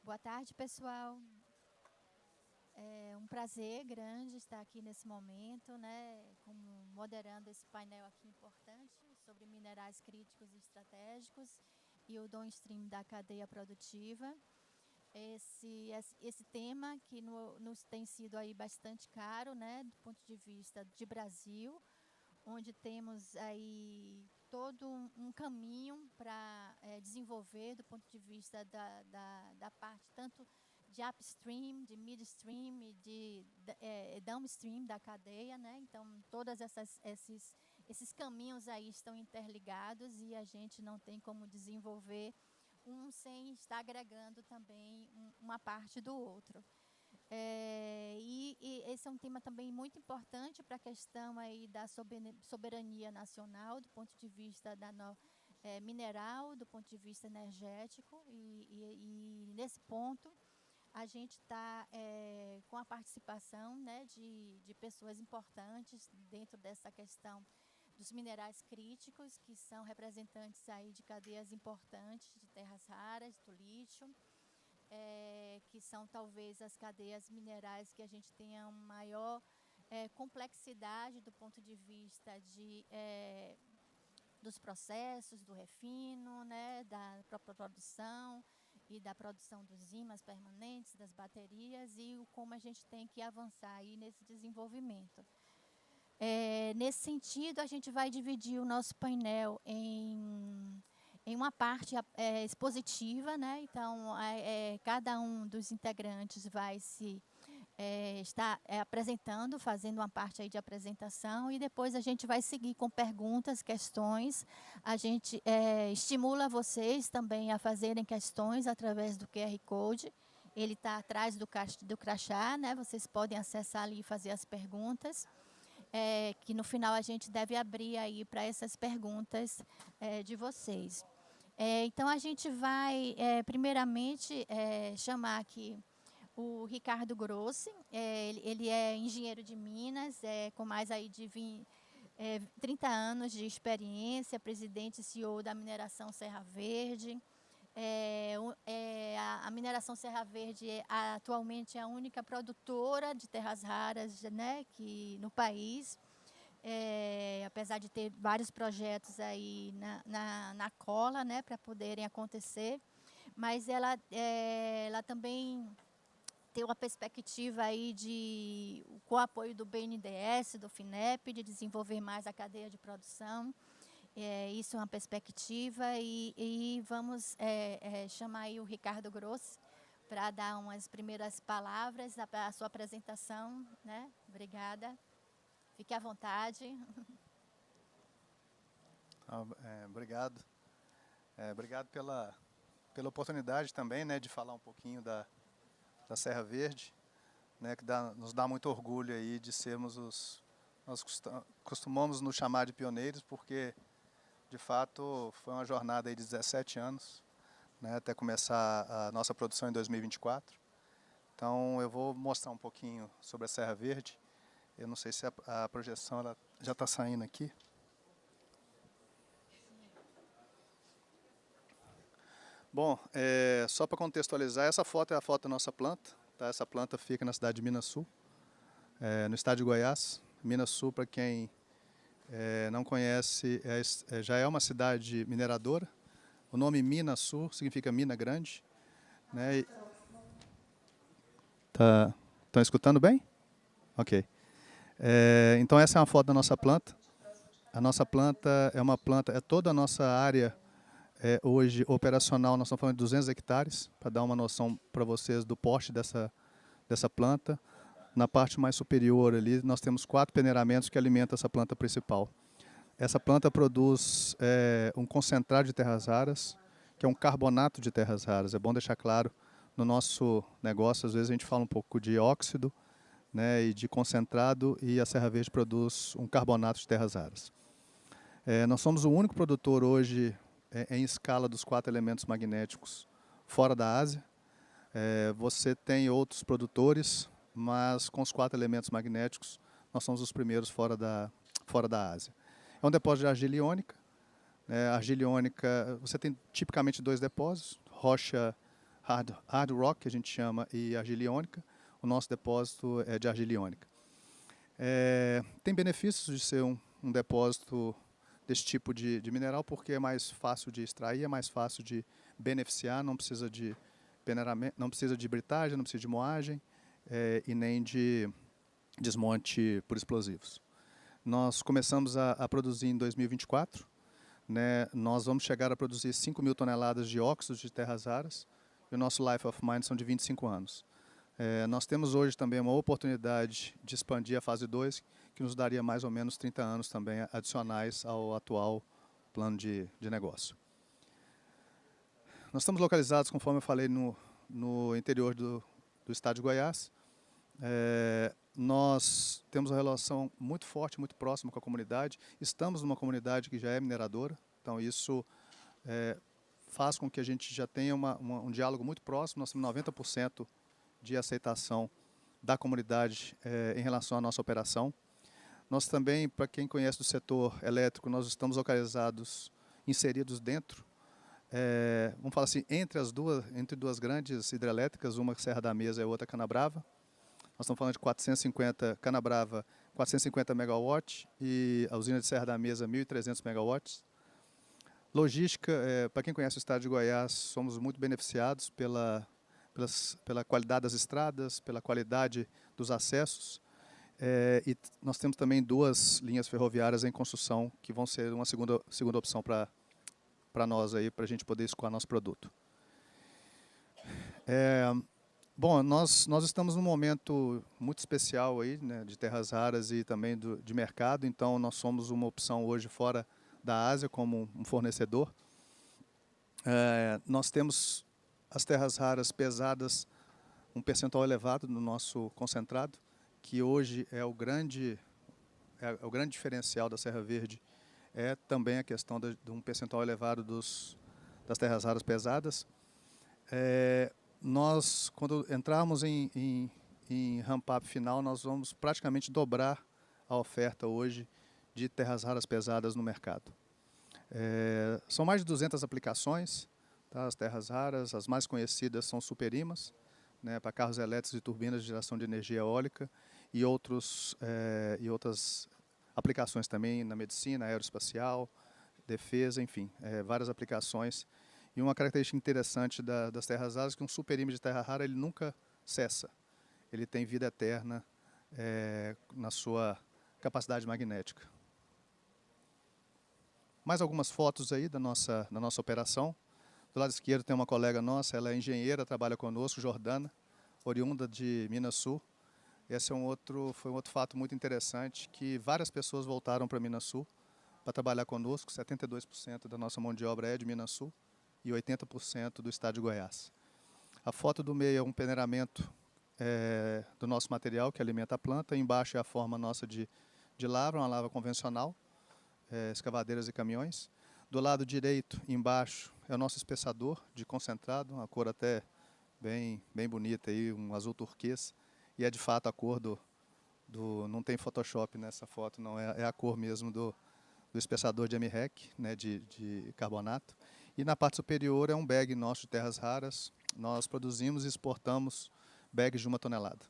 Boa tarde, pessoal. É um prazer grande estar aqui nesse momento, né, moderando esse painel aqui importante sobre minerais críticos e estratégicos e o downstream da cadeia produtiva. Esse tema que nos tem sido aí bastante caro, né, do ponto de vista de Brasil, onde temos aí todo um caminho para desenvolver do ponto de vista da parte tanto de upstream, de midstream e de downstream da cadeia, né? Então, todos esses caminhos aí estão interligados e a gente não tem como desenvolver um sem estar agregando também uma parte do outro. E esse é um tema também muito importante para a questão aí da soberania nacional, do ponto de vista mineral, do ponto de vista energético, e nesse ponto a gente está com a participação, né, de pessoas importantes dentro dessa questão dos minerais críticos, que são representantes aí de cadeias importantes de terras raras, do lítio, que são talvez as cadeias minerais que a gente tenha uma maior complexidade do ponto de vista dos processos, do refino, né, da própria produção e da produção dos ímãs permanentes, das baterias e como a gente tem que avançar aí nesse desenvolvimento. Nesse sentido, a gente vai dividir o nosso painel em uma parte expositiva, né? Então, cada um dos integrantes vai se estar apresentando, fazendo uma parte aí de apresentação, e depois a gente vai seguir com perguntas, questões. A gente estimula vocês também a fazerem questões através do QR Code. Ele está atrás do crachá, né? Vocês podem acessar ali e fazer as perguntas. Que no final a gente deve abrir aí para essas perguntas de vocês. Então, a gente vai, primeiramente, chamar aqui o Ricardo Grossi. Ele é engenheiro de Minas, com mais aí de 30 anos de experiência, presidente e CEO da mineração Serra Verde. A mineração Serra Verde atualmente é a única produtora de terras raras, né, no país, apesar de ter vários projetos aí na cola, né, para poderem acontecer, mas ela também tem uma perspectiva aí com o apoio do BNDES, do FINEP, de desenvolver mais a cadeia de produção. Isso é uma perspectiva e vamos chamar aí o Ricardo Grossi para dar umas primeiras palavras para a sua apresentação, né? Obrigada. Fique à vontade. Obrigado. Obrigado pela oportunidade também, né, de falar um pouquinho da Serra Verde, né, que nos dá muito orgulho aí de sermos nós costumamos nos chamar de pioneiros, porque de fato foi uma jornada aí de 17 anos, né, até começar a nossa produção em 2024. Então eu vou mostrar um pouquinho sobre a Serra Verde. Eu não sei se a projeção ela já está saindo aqui. Bom, só para contextualizar, essa foto é a foto da nossa planta. Tá? Essa planta fica na cidade de Minas Sul, no estado de Goiás. Minas Sul, para quem não conhece, já é uma cidade mineradora. O nome Minas Sul significa mina grande. Né? Estão escutando bem? Ok. Então essa é uma foto da nossa planta. A nossa planta é uma planta, toda a nossa área hoje operacional, nós estamos falando de 200 hectares, para dar uma noção para vocês do porte dessa planta. Na parte mais superior ali, nós temos 4 peneiramentos que alimentam essa planta principal. Essa planta produz um concentrado de terras raras, que é um carbonato de terras raras. É bom deixar claro, no nosso negócio, às vezes a gente fala um pouco de óxido, né, e de concentrado, e a Serra Verde produz um carbonato de terras raras. Nós somos o único produtor hoje em escala dos 4 elementos magnéticos fora da Ásia. Você tem outros produtores, mas com os 4 elementos magnéticos, nós somos os primeiros fora da Ásia. É um depósito de argila iônica. Argila iônica, você tem tipicamente 2 depósitos, rocha hard rock, que a gente chama, e argila iônica. O nosso depósito é de argila iônica. Tem benefícios de ser um depósito desse tipo de mineral, porque é mais fácil de extrair, é mais fácil de beneficiar, não precisa de peneiramento, não precisa de britagem, não precisa de moagem e nem de desmonte por explosivos. Nós começamos a produzir em 2024, né? Nós vamos chegar a produzir 5.000 toneladas de óxidos de terras raras e o nosso life of mine são de 25 anos. Nós temos hoje também uma oportunidade de expandir a fase 2, que nos daria mais ou menos 30 anos também adicionais ao atual plano de negócio. Nós estamos localizados, conforme eu falei, no interior do estado de Goiás. Nós temos uma relação muito forte, muito próxima com a comunidade. Estamos numa comunidade que já é mineradora, então isso faz com que a gente já tenha um diálogo muito próximo. Nós temos 90% de aceitação da comunidade em relação à nossa operação. Nós também, para quem conhece do setor elétrico, nós estamos localizados, inseridos dentro, vamos falar assim, entre duas grandes hidrelétricas, uma Serra da Mesa e a outra Canabrava. Nós estamos falando de 450, Canabrava, 450 megawatts e a usina de Serra da Mesa, 1.300 megawatts. Logística, para quem conhece o estado de Goiás, somos muito beneficiados pela qualidade das estradas, pela qualidade dos acessos. E nós temos também 2 linhas ferroviárias em construção, que vão ser uma segunda opção para nós, para a gente poder escoar nosso produto. Bom, nós estamos num momento muito especial aí, né, de terras raras e também de mercado, então nós somos uma opção hoje fora da Ásia como um fornecedor. Nós temos as terras raras pesadas, um percentual elevado no nosso concentrado, que hoje é o grande diferencial da Serra Verde, também a questão de um percentual elevado das terras raras pesadas. Nós, quando entrarmos em ramp-up final, nós vamos praticamente dobrar a oferta hoje de terras raras pesadas no mercado. São mais de 200 aplicações, tá? As terras raras, as mais conhecidas são superímãs, né, para carros elétricos e turbinas de geração de energia eólica e outras aplicações também na medicina, aeroespacial, defesa, enfim, várias aplicações. E uma característica interessante das terras raras é que um superímã de terra rara ele nunca cessa, ele tem vida eterna na sua capacidade magnética. Mais algumas fotos aí da nossa operação. Do lado esquerdo tem uma colega nossa, ela é engenheira, trabalha conosco, Jordana, oriunda de Minas Sul. Esse foi um outro fato muito interessante, que várias pessoas voltaram para Minas Sul para trabalhar conosco, 72% da nossa mão de obra é de Minas Sul e 80% do estado de Goiás. A foto do meio é um peneiramento do nosso material que alimenta a planta, embaixo é a forma nossa de lavra, uma lavra convencional, escavadeiras e caminhões. Do lado direito, embaixo, é o nosso espessador de concentrado, uma cor até bem bonita, aí, um azul turquesa. E é de fato a cor não tem Photoshop nessa foto, não, é a cor mesmo do espessador de MREC, né, de carbonato. E na parte superior é um bag nosso de terras raras. Nós produzimos e exportamos bags de 1 tonelada.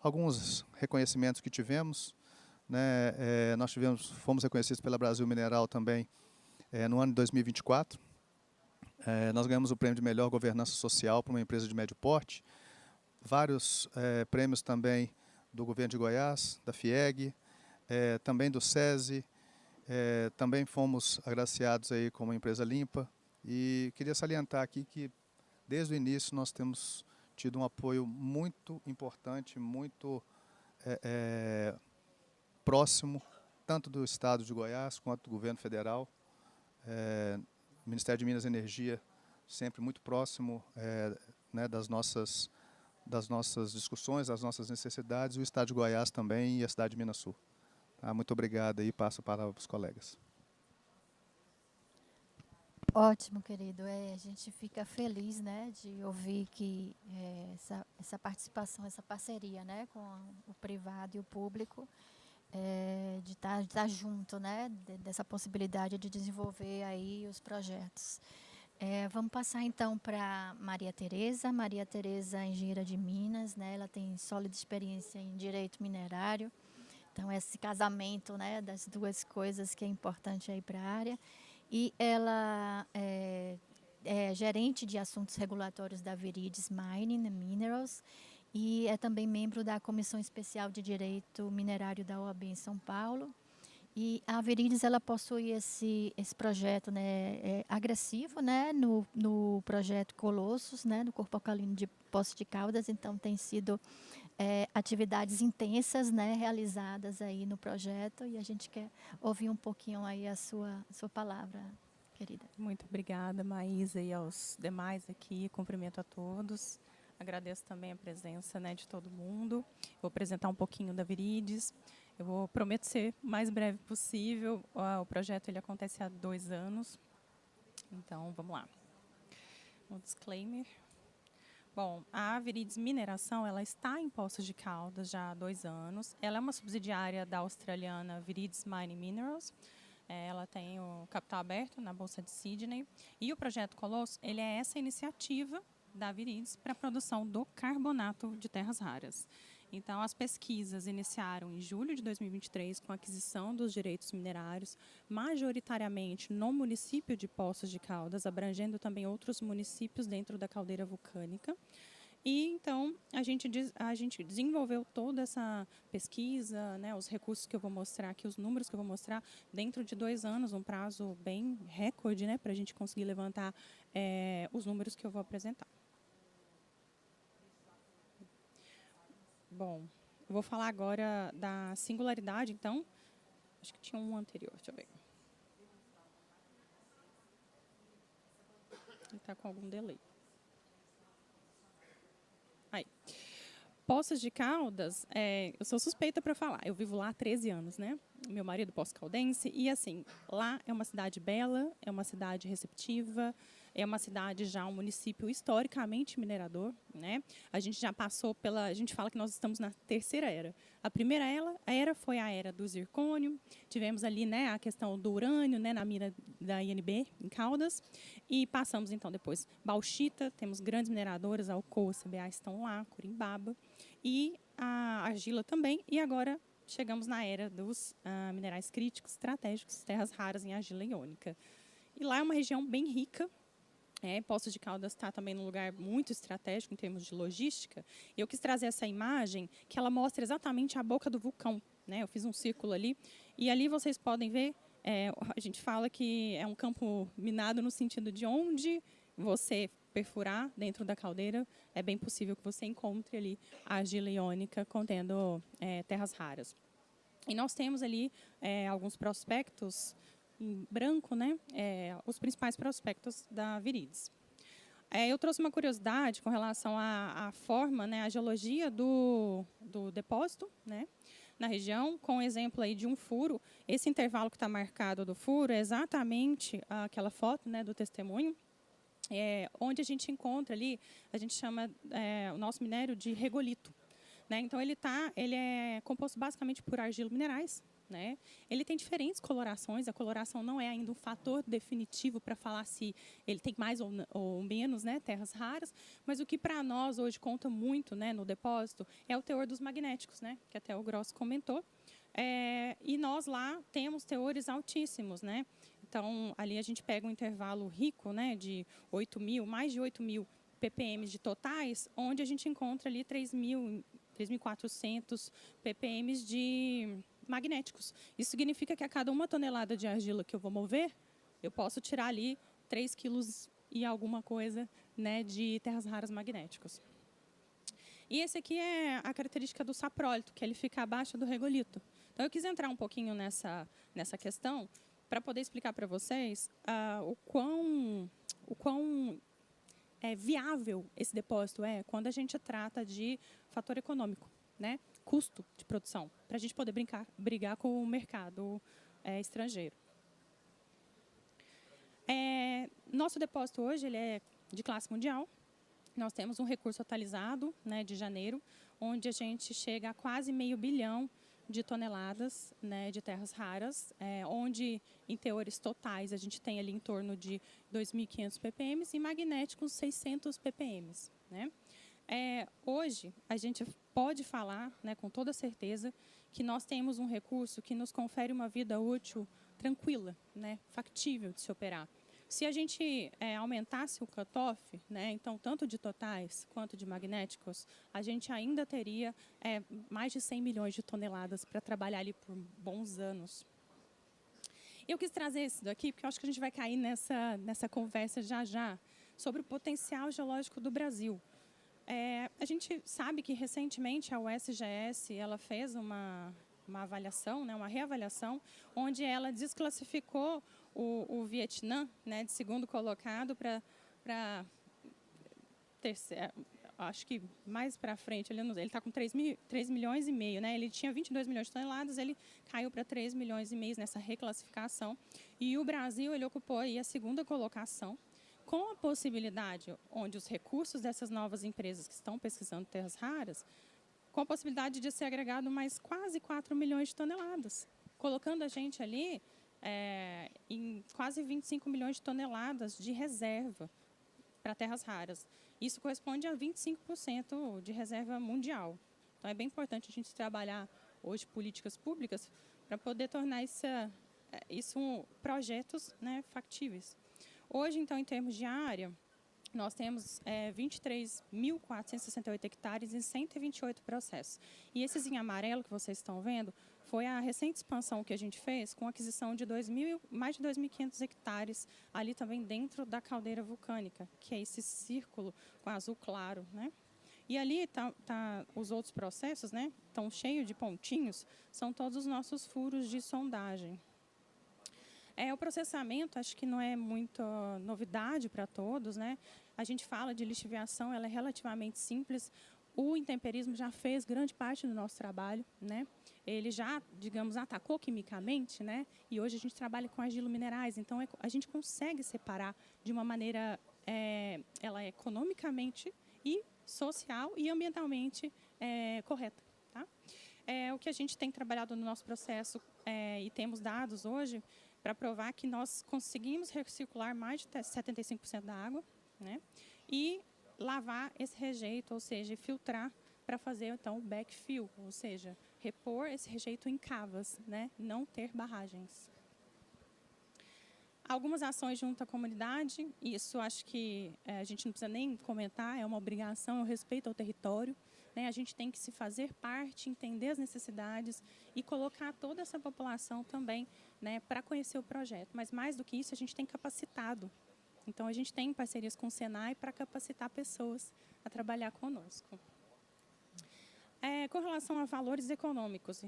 Alguns reconhecimentos que tivemos, né, nós fomos reconhecidos pela Brasil Mineral também no ano de 2024. Nós ganhamos o prêmio de melhor governança social para uma empresa de médio porte. Vários prêmios também do governo de Goiás, da FIEG, também do SESI. Também fomos agraciados aí como empresa limpa. E queria salientar aqui que desde o início nós temos tido um apoio muito importante, muito próximo, tanto do Estado de Goiás quanto do governo federal. O Ministério de Minas e Energia sempre muito próximo né, das nossas discussões, das nossas necessidades, o Estado de Goiás também e a cidade de Minas Sul. Tá? Muito obrigado e passo para os colegas. Ótimo, querido. A gente fica feliz, né, de ouvir que essa participação, essa parceria, né, com o privado e o público, de estar junto, né, dessa possibilidade de desenvolver aí os projetos. Vamos passar então para Maria Tereza. Maria Tereza é engenheira de Minas, né? Ela tem sólida experiência em direito minerário. Então, esse casamento, né, das duas coisas que é importante aí para a área. E ela é gerente de assuntos regulatórios da Viridis Mining and Minerals e é também membro da Comissão Especial de Direito Minerário da OAB em São Paulo. E a Viridis, ela possui esse projeto, né, agressivo, né, no projeto Colossos, né, do Corpo Alcalino de Poços de Caldas. Então, tem sido atividades intensas, né, realizadas aí no projeto, e a gente quer ouvir um pouquinho aí a sua palavra, querida. Muito obrigada, Maísa, e aos demais aqui. Cumprimento a todos. Agradeço também a presença, né, de todo mundo. Vou apresentar um pouquinho da Viridis. Eu vou prometo ser o mais breve possível. O projeto ele acontece há 2 anos. Então, vamos lá. Um disclaimer. Bom, a Viridis Mineração ela está em Poços de Caldas já há 2 anos. Ela é uma subsidiária da australiana Viridis Mining Minerals. Ela tem o capital aberto na Bolsa de Sydney. E o projeto Colosso ele é essa iniciativa da Viridis para a produção do carbonato de terras raras. Então, as pesquisas iniciaram em julho de 2023 com a aquisição dos direitos minerários, majoritariamente no município de Poços de Caldas, abrangendo também outros municípios dentro da caldeira vulcânica. E, então, a gente desenvolveu toda essa pesquisa, né, os recursos que eu vou mostrar aqui, os números que eu vou mostrar, dentro de 2 anos, um prazo bem recorde, né, para a gente conseguir levantar os números que eu vou apresentar. Bom, eu vou falar agora da singularidade, então. Acho que tinha um anterior, deixa eu ver. Ele está com algum delay. Aí. Poços de Caldas, eu sou suspeita para falar. Eu vivo lá há 13 anos, né? Meu marido poço-caldense. E, assim, lá é uma cidade bela, é uma cidade receptiva, é uma cidade já um município historicamente minerador, né? A gente já passou a gente fala que nós estamos na 3ª era. A primeira era foi a era do zircônio. Tivemos ali, né, a questão do urânio, né, na mina da INB, em Caldas. E passamos, então, depois bauxita, temos grandes mineradoras, a Alcoa, a CBA estão lá, Corimbaba. E a argila também. E agora chegamos na era dos minerais críticos, estratégicos, terras raras em argila iônica. E lá é uma região bem rica. Poços de Caldas está também num lugar muito estratégico em termos de logística. E eu quis trazer essa imagem que ela mostra exatamente a boca do vulcão, né? Eu fiz um círculo ali e ali vocês podem ver, a gente fala que é um campo minado no sentido de onde você perfurar dentro da caldeira, é bem possível que você encontre ali a argila iônica contendo terras raras. E nós temos ali alguns prospectos em branco, né, os principais prospectos da Viridis. Eu trouxe uma curiosidade com relação à forma, né, a geologia do depósito, né, na região, com o exemplo aí de um furo. Esse intervalo que está marcado do furo é exatamente aquela foto, né, do testemunho, onde a gente encontra ali, a gente chama o nosso minério de regolito. Né? Então, ele é composto basicamente por argila minerais. Né? Ele tem diferentes colorações, a coloração não é ainda um fator definitivo para falar se ele tem mais ou menos, né, terras raras, mas o que para nós hoje conta muito, né, no depósito é o teor dos magnéticos, né, que até o Gross comentou, e nós lá temos teores altíssimos. Né? Então, ali a gente pega um intervalo rico, né, de mais de 8.000 ppm de totais, onde a gente encontra ali 3.400 ppm de magnéticos. Isso significa que a cada 1 tonelada de argila que eu vou mover, eu posso tirar ali 3 quilos e alguma coisa, né, de terras raras magnéticos. E esse aqui é a característica do saprólito, que ele fica abaixo do regolito. Então, eu quis entrar um pouquinho nessa questão para poder explicar para vocês o quão viável esse depósito é quando a gente trata de fator econômico, né? Custo de produção, para a gente poder brigar com o mercado estrangeiro. Nosso depósito hoje ele é de classe mundial. Nós temos um recurso atualizado, né, de janeiro, onde a gente chega a quase 500 milhão de toneladas, né, de terras raras, onde, em teores totais, a gente tem ali em torno de 2.500 ppm e magnéticos 600 ppm. Né? Hoje, a gente pode falar, né, com toda certeza, que nós temos um recurso que nos confere uma vida útil tranquila, né, factível de se operar. Se a gente aumentasse o cutoff, né, então, tanto de totais quanto de magnéticos, a gente ainda teria mais de 100 milhões de toneladas para trabalhar ali por bons anos. Eu quis trazer isso daqui, porque eu acho que a gente vai cair nessa conversa já, sobre o potencial geológico do Brasil. A gente sabe que, recentemente, a USGS ela fez uma avaliação, né, uma reavaliação, onde ela desclassificou o Vietnã, né, de segundo colocado para terceiro, acho que mais para frente, ele está com 3 milhões e meio, né? Ele tinha 22 milhões de toneladas, ele caiu para 3 milhões e meio nessa reclassificação. E o Brasil ele ocupou aí a segunda colocação, com a possibilidade, onde os recursos dessas novas empresas que estão pesquisando terras raras, com a possibilidade de ser agregado mais quase 4 milhões de toneladas, colocando a gente ali em quase 25 milhões de toneladas de reserva para terras raras. Isso corresponde a 25% de reserva mundial. Então, é bem importante a gente trabalhar hoje políticas públicas para poder tornar isso projetos, né, factíveis. Hoje, então, em termos de área, nós temos 23.468 hectares em 128 processos. E esses em amarelo que vocês estão vendo foi a recente expansão que a gente fez com a aquisição de mais de 2.500 hectares ali também dentro da caldeira vulcânica, que é esse círculo com azul claro, né? E ali tá os outros processos, né? Estão cheios de pontinhos, são todos os nossos furos de sondagem. O processamento, acho que não é muita novidade para todos, né? A gente fala de lixiviação, ela é relativamente simples. O intemperismo já fez grande parte do nosso trabalho, né? Ele já, digamos, atacou quimicamente, né? E hoje a gente trabalha com argilominerais, então a gente consegue separar de uma maneira, ela é economicamente e social e ambientalmente correta, tá? O que a gente tem trabalhado no nosso processo e temos dados hoje para provar que nós conseguimos recircular mais de 75% da água, né? E lavar esse rejeito, ou seja, filtrar para fazer, então, o backfill, ou seja, repor esse rejeito em cavas, né? Não ter barragens. Algumas ações junto à comunidade, isso acho que a gente não precisa nem comentar, é uma obrigação, é o respeito ao território, né? A gente tem que se fazer parte, entender as necessidades e colocar toda essa população também, né, para conhecer o projeto. Mas, mais do que isso, a gente tem capacitado. Então, a gente tem parcerias com o Senai para capacitar pessoas a trabalhar conosco. Com relação a valores econômicos,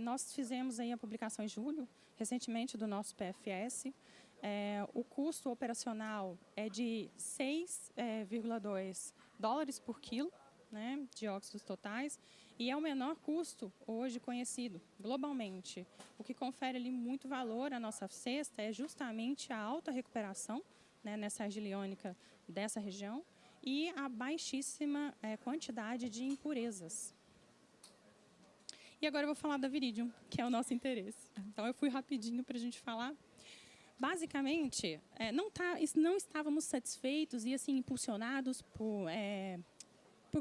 nós fizemos aí a publicação em julho, recentemente, do nosso PFS. O custo operacional é de 6,2 dólares por quilo, né, de óxidos totais, e é o menor custo hoje conhecido globalmente. O que confere ali muito valor à nossa cesta é justamente a alta recuperação, né, nessa argiliônica dessa região e a baixíssima quantidade de impurezas. E agora eu vou falar da Viridium, que é o nosso interesse. Então, eu fui rapidinho para a gente falar. Basicamente, não estávamos satisfeitos e assim impulsionados por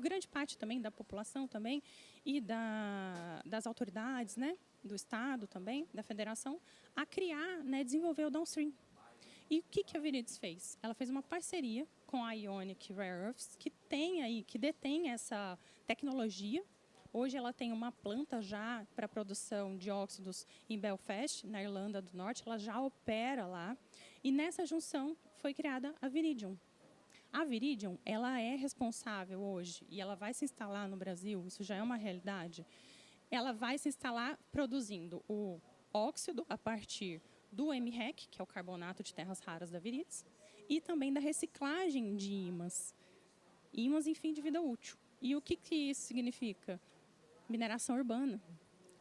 grande parte também da população também e das autoridades, né, do Estado também, da Federação, a criar, né, desenvolver o downstream. E o que a Viridis fez? Ela fez uma parceria com a Ionic Rare Earths, que detém essa tecnologia. Hoje ela tem uma planta já para produção de óxidos em Belfast, na Irlanda do Norte. Ela já opera lá. E nessa junção foi criada a Viridium. A Viridium, ela é responsável hoje, e ela vai se instalar no Brasil, isso já é uma realidade. Ela vai se instalar produzindo o óxido a partir do MREC, que é o carbonato de terras raras da Viridis, e também da reciclagem de ímãs em fim de vida útil. E o que isso significa? Mineração urbana,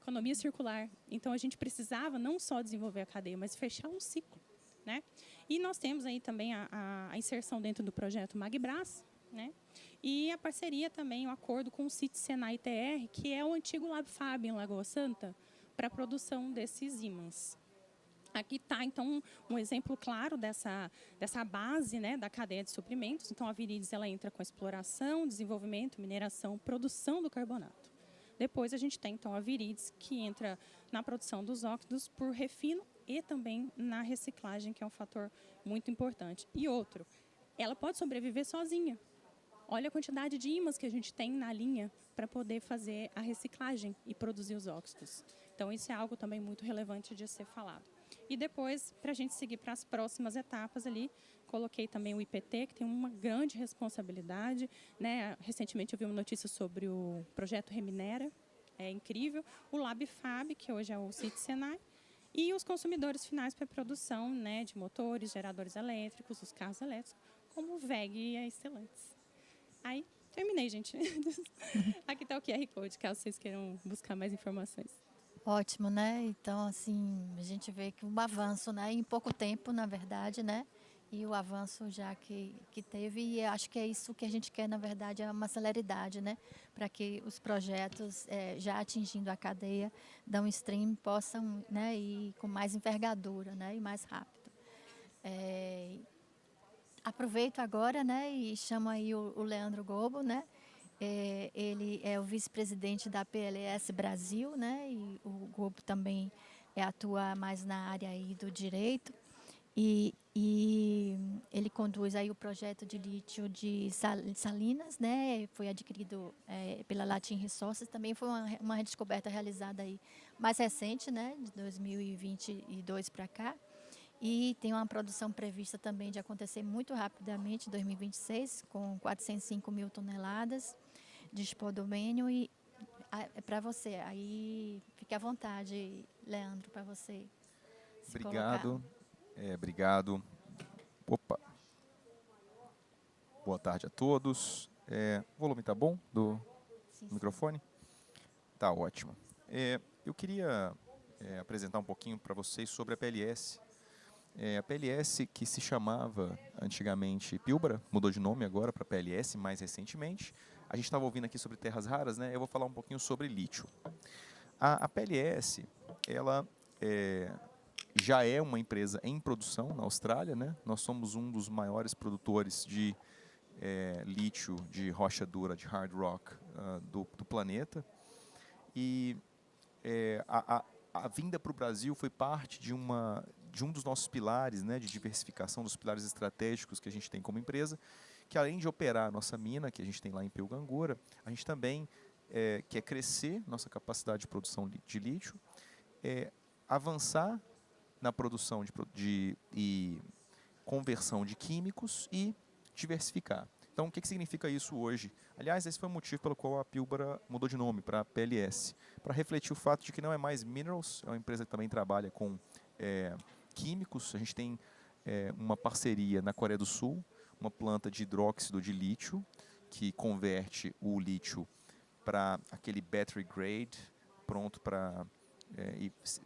economia circular. Então, a gente precisava não só desenvolver a cadeia, mas fechar um ciclo, né? E nós temos aí também a inserção dentro do projeto Magbras, né? E a parceria também, o acordo com o CIT Senai TR, que é o antigo LabFab em Lagoa Santa, para a produção desses ímãs. Aqui está, então, um exemplo claro dessa base, né, da cadeia de suprimentos. Então, a Viridies ela entra com a exploração, desenvolvimento, mineração, produção do carbonato. Depois, a gente tem, então, a Viridies, que entra na produção dos óxidos por refino e também na reciclagem, que é um fator muito importante. E outro, ela pode sobreviver sozinha. Olha a quantidade de ímãs que a gente tem na linha para poder fazer a reciclagem e produzir os óxidos. Então, isso é algo também muito relevante de ser falado. E depois, para a gente seguir para as próximas etapas ali, coloquei também o IPT, que tem uma grande responsabilidade, né? Recentemente eu vi uma notícia sobre o projeto Reminera, é incrível. O LabFab, que hoje é o CIT Senai, e os consumidores finais para a produção, né, de motores, geradores elétricos, os carros elétricos, como o WEG e a Stellantis. Aí, terminei, gente. Aqui está o QR Code, caso vocês queiram buscar mais informações. Ótimo, né? Então, assim, a gente vê que um avanço, né? Em pouco tempo, na verdade, né? E o avanço já que teve, e eu acho que é isso que a gente quer, na verdade, é uma celeridade, né? Para que os projetos, já atingindo a cadeia downstream, possam, né, ir com mais envergadura, né? E mais rápido. Aproveito agora, né? E chamo aí o Leandro Gobo, né? Ele é o vice-presidente da PLS Brasil, né? E o Gobo também atua mais na área aí do direito. E ele conduz aí o projeto de lítio de Salinas, né? Foi adquirido pela Latin Resources. Também foi uma descoberta realizada aí mais recente, né? De 2022 para cá. E tem uma produção prevista também de acontecer muito rapidamente, em 2026, com 405 mil toneladas de spodumênio. E é para você, aí fique à vontade, Leandro, para você se Obrigado. colocar. Obrigado. Opa. Boa tarde a todos. O volume está bom do Sim, microfone? Tá ótimo. Eu queria apresentar um pouquinho para vocês sobre a PLS. A PLS, que se chamava antigamente Pilbara, mudou de nome agora para PLS mais recentemente. A gente estava ouvindo aqui sobre terras raras, né? Eu vou falar um pouquinho sobre lítio. A PLS, ela já é uma empresa em produção na Austrália, né? Nós somos um dos maiores produtores de lítio de rocha dura, de hard rock do planeta. E a vinda para o Brasil foi parte de um dos nossos pilares, né, de diversificação, dos pilares estratégicos que a gente tem como empresa, que além de operar a nossa mina, que a gente tem lá em Pilgangoora, a gente também quer crescer nossa capacidade de produção de lítio, avançar na produção e conversão de químicos e diversificar. Então, o que significa isso hoje? Aliás, esse foi o motivo pelo qual a Pilbara mudou de nome para a PLS, para refletir o fato de que não é mais Minerals, é uma empresa que também trabalha com químicos. A gente tem uma parceria na Coreia do Sul, uma planta de hidróxido de lítio, que converte o lítio para aquele battery grade, pronto para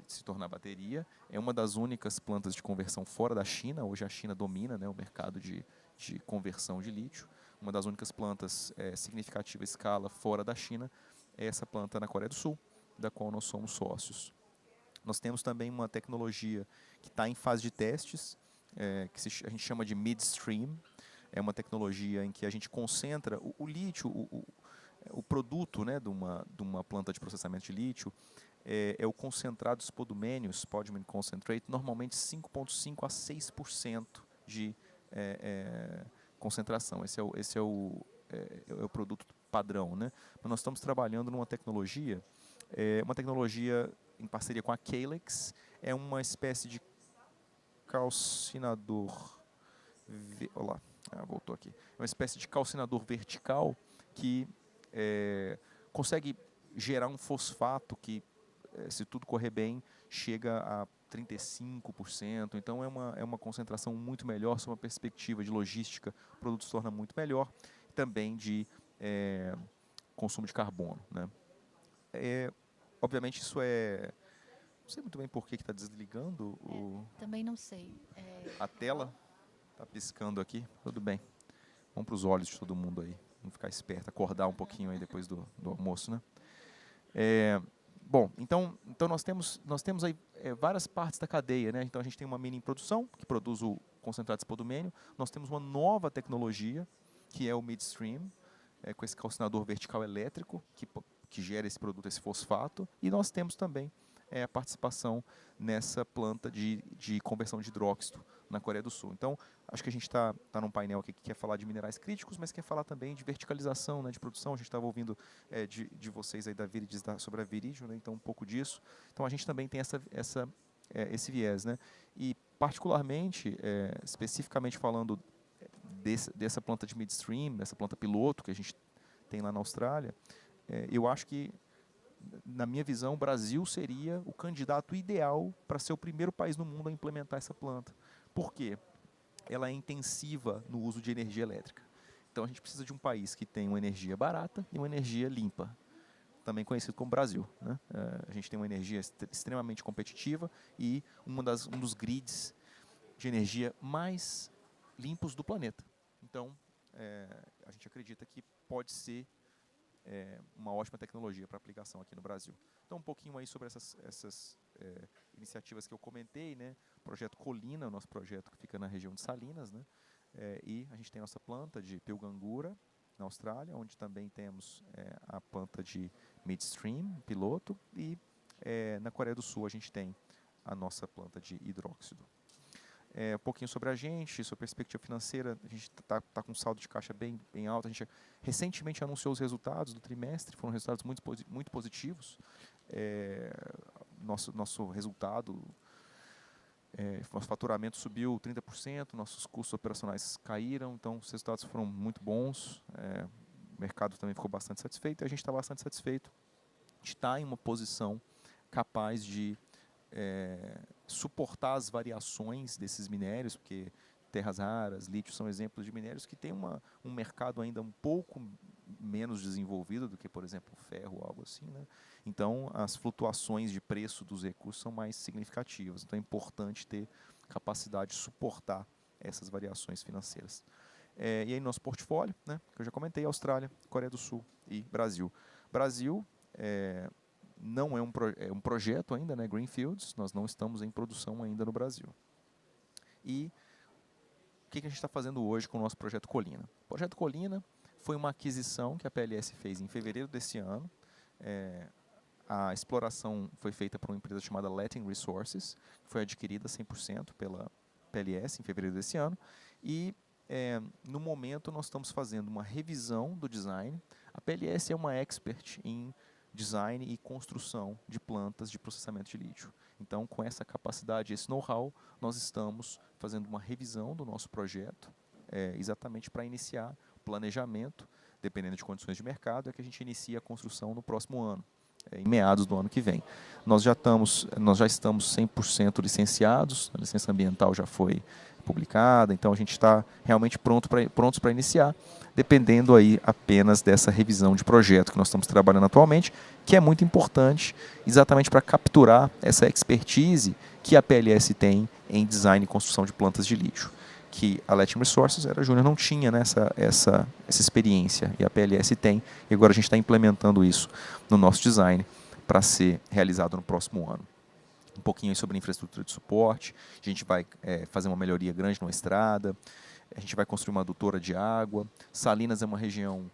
se tornar bateria. É uma das únicas plantas de conversão fora da China. Hoje a China domina, né, o mercado de conversão de lítio. Uma das únicas plantas significativa escala fora da China é essa planta na Coreia do Sul, da qual nós somos sócios. Nós temos também uma tecnologia que está em fase de testes, que a gente chama de midstream. É uma tecnologia em que a gente concentra o lítio, o produto, né, de uma planta de processamento de lítio, é o concentrado de spodumênio, spodumene concentrate, normalmente 5,5% a 6% de concentração. Esse é o produto padrão, né? Mas nós estamos trabalhando numa tecnologia, em parceria com a Calyx, é uma espécie de calcinador. Olá, voltou aqui. É uma espécie de calcinador vertical que consegue gerar um fosfato que, se tudo correr bem, chega a 35%. Então é uma concentração muito melhor, sob uma perspectiva de logística, o produto se torna muito melhor, também de consumo de carbono, né? Obviamente isso não sei muito bem por que está desligando Também não sei. a tela. Está piscando aqui. Tudo bem. Vamos para os olhos de todo mundo aí. Vamos ficar esperto, acordar um pouquinho aí depois do almoço, né? Bom, então nós temos aí várias partes da cadeia, né? Então a gente tem uma mina em produção, que produz o concentrado de spodumênio. Nós temos uma nova tecnologia, que é o midstream, com esse calcinador vertical elétrico, que gera esse produto, esse fosfato. E nós temos também a participação nessa planta de conversão de hidróxido na Coreia do Sul. Então, acho que a gente está num painel aqui que quer falar de minerais críticos, mas quer falar também de verticalização, né, de produção. A gente estava ouvindo de vocês aí da Viridis sobre a Virídio, né, então um pouco disso. Então, a gente também tem esse viés, né? E, particularmente, especificamente falando dessa planta de midstream, dessa planta piloto que a gente tem lá na Austrália, eu acho que, na minha visão, o Brasil seria o candidato ideal para ser o primeiro país no mundo a implementar essa planta. Por quê? Ela é intensiva no uso de energia elétrica. Então, a gente precisa de um país que tenha uma energia barata e uma energia limpa, também conhecido como Brasil, né? A gente tem uma energia extremamente competitiva e um dos grids de energia mais limpos do planeta. Então, a gente acredita que pode ser uma ótima tecnologia para aplicação aqui no Brasil. Então, um pouquinho aí sobre essas iniciativas que eu comentei, né? O projeto Colina, o nosso projeto que fica na região de Salinas, né? E a gente tem a nossa planta de Pilgangura, na Austrália, onde também temos a planta de midstream, piloto, e na Coreia do Sul a gente tem a nossa planta de hidróxido. Um pouquinho sobre a gente, sobre a perspectiva financeira, a gente está com um saldo de caixa bem alto. A gente recentemente anunciou os resultados do trimestre, foram resultados muito positivos. Nosso resultado, nosso faturamento subiu 30%, nossos custos operacionais caíram, então os resultados foram muito bons. O mercado também ficou bastante satisfeito e a gente está bastante satisfeito de estar em uma posição capaz de suportar as variações desses minérios, porque terras raras, lítio são exemplos de minérios que têm um mercado ainda um pouco menos desenvolvido do que, por exemplo, ferro ou algo assim, né? Então, as flutuações de preço dos recursos são mais significativas. Então, é importante ter capacidade de suportar essas variações financeiras. E aí, nosso portfólio, né, que eu já comentei, Austrália, Coreia do Sul e Brasil. Brasil não é um projeto ainda, né, Greenfields, nós não estamos em produção ainda no Brasil. E o que a gente está fazendo hoje com o nosso projeto Colina? O projeto Colina foi uma aquisição que a PLS fez em fevereiro desse ano. A exploração foi feita por uma empresa chamada Latin Resources, que foi adquirida 100% pela PLS em fevereiro desse ano. E, no momento, nós estamos fazendo uma revisão do design. A PLS é uma expert em design e construção de plantas de processamento de lítio. Então, com essa capacidade, esse know-how, nós estamos fazendo uma revisão do nosso projeto, exatamente para iniciar o planejamento, dependendo de condições de mercado, que a gente inicia a construção no próximo ano, em meados do ano que vem. Nós já estamos 100% licenciados, a licença ambiental já foi publicada, então a gente está realmente prontos para iniciar, dependendo aí apenas dessa revisão de projeto que nós estamos trabalhando atualmente, que é muito importante exatamente para capturar essa expertise que a PLS tem em design e construção de plantas de lítio, que a Latin Resources era júnior, não tinha, né, essa experiência, e a PLS tem, e agora a gente está implementando isso no nosso design para ser realizado no próximo ano. Um pouquinho sobre a infraestrutura de suporte, a gente vai fazer uma melhoria grande numa estrada, a gente vai construir uma adutora de água. Salinas é uma região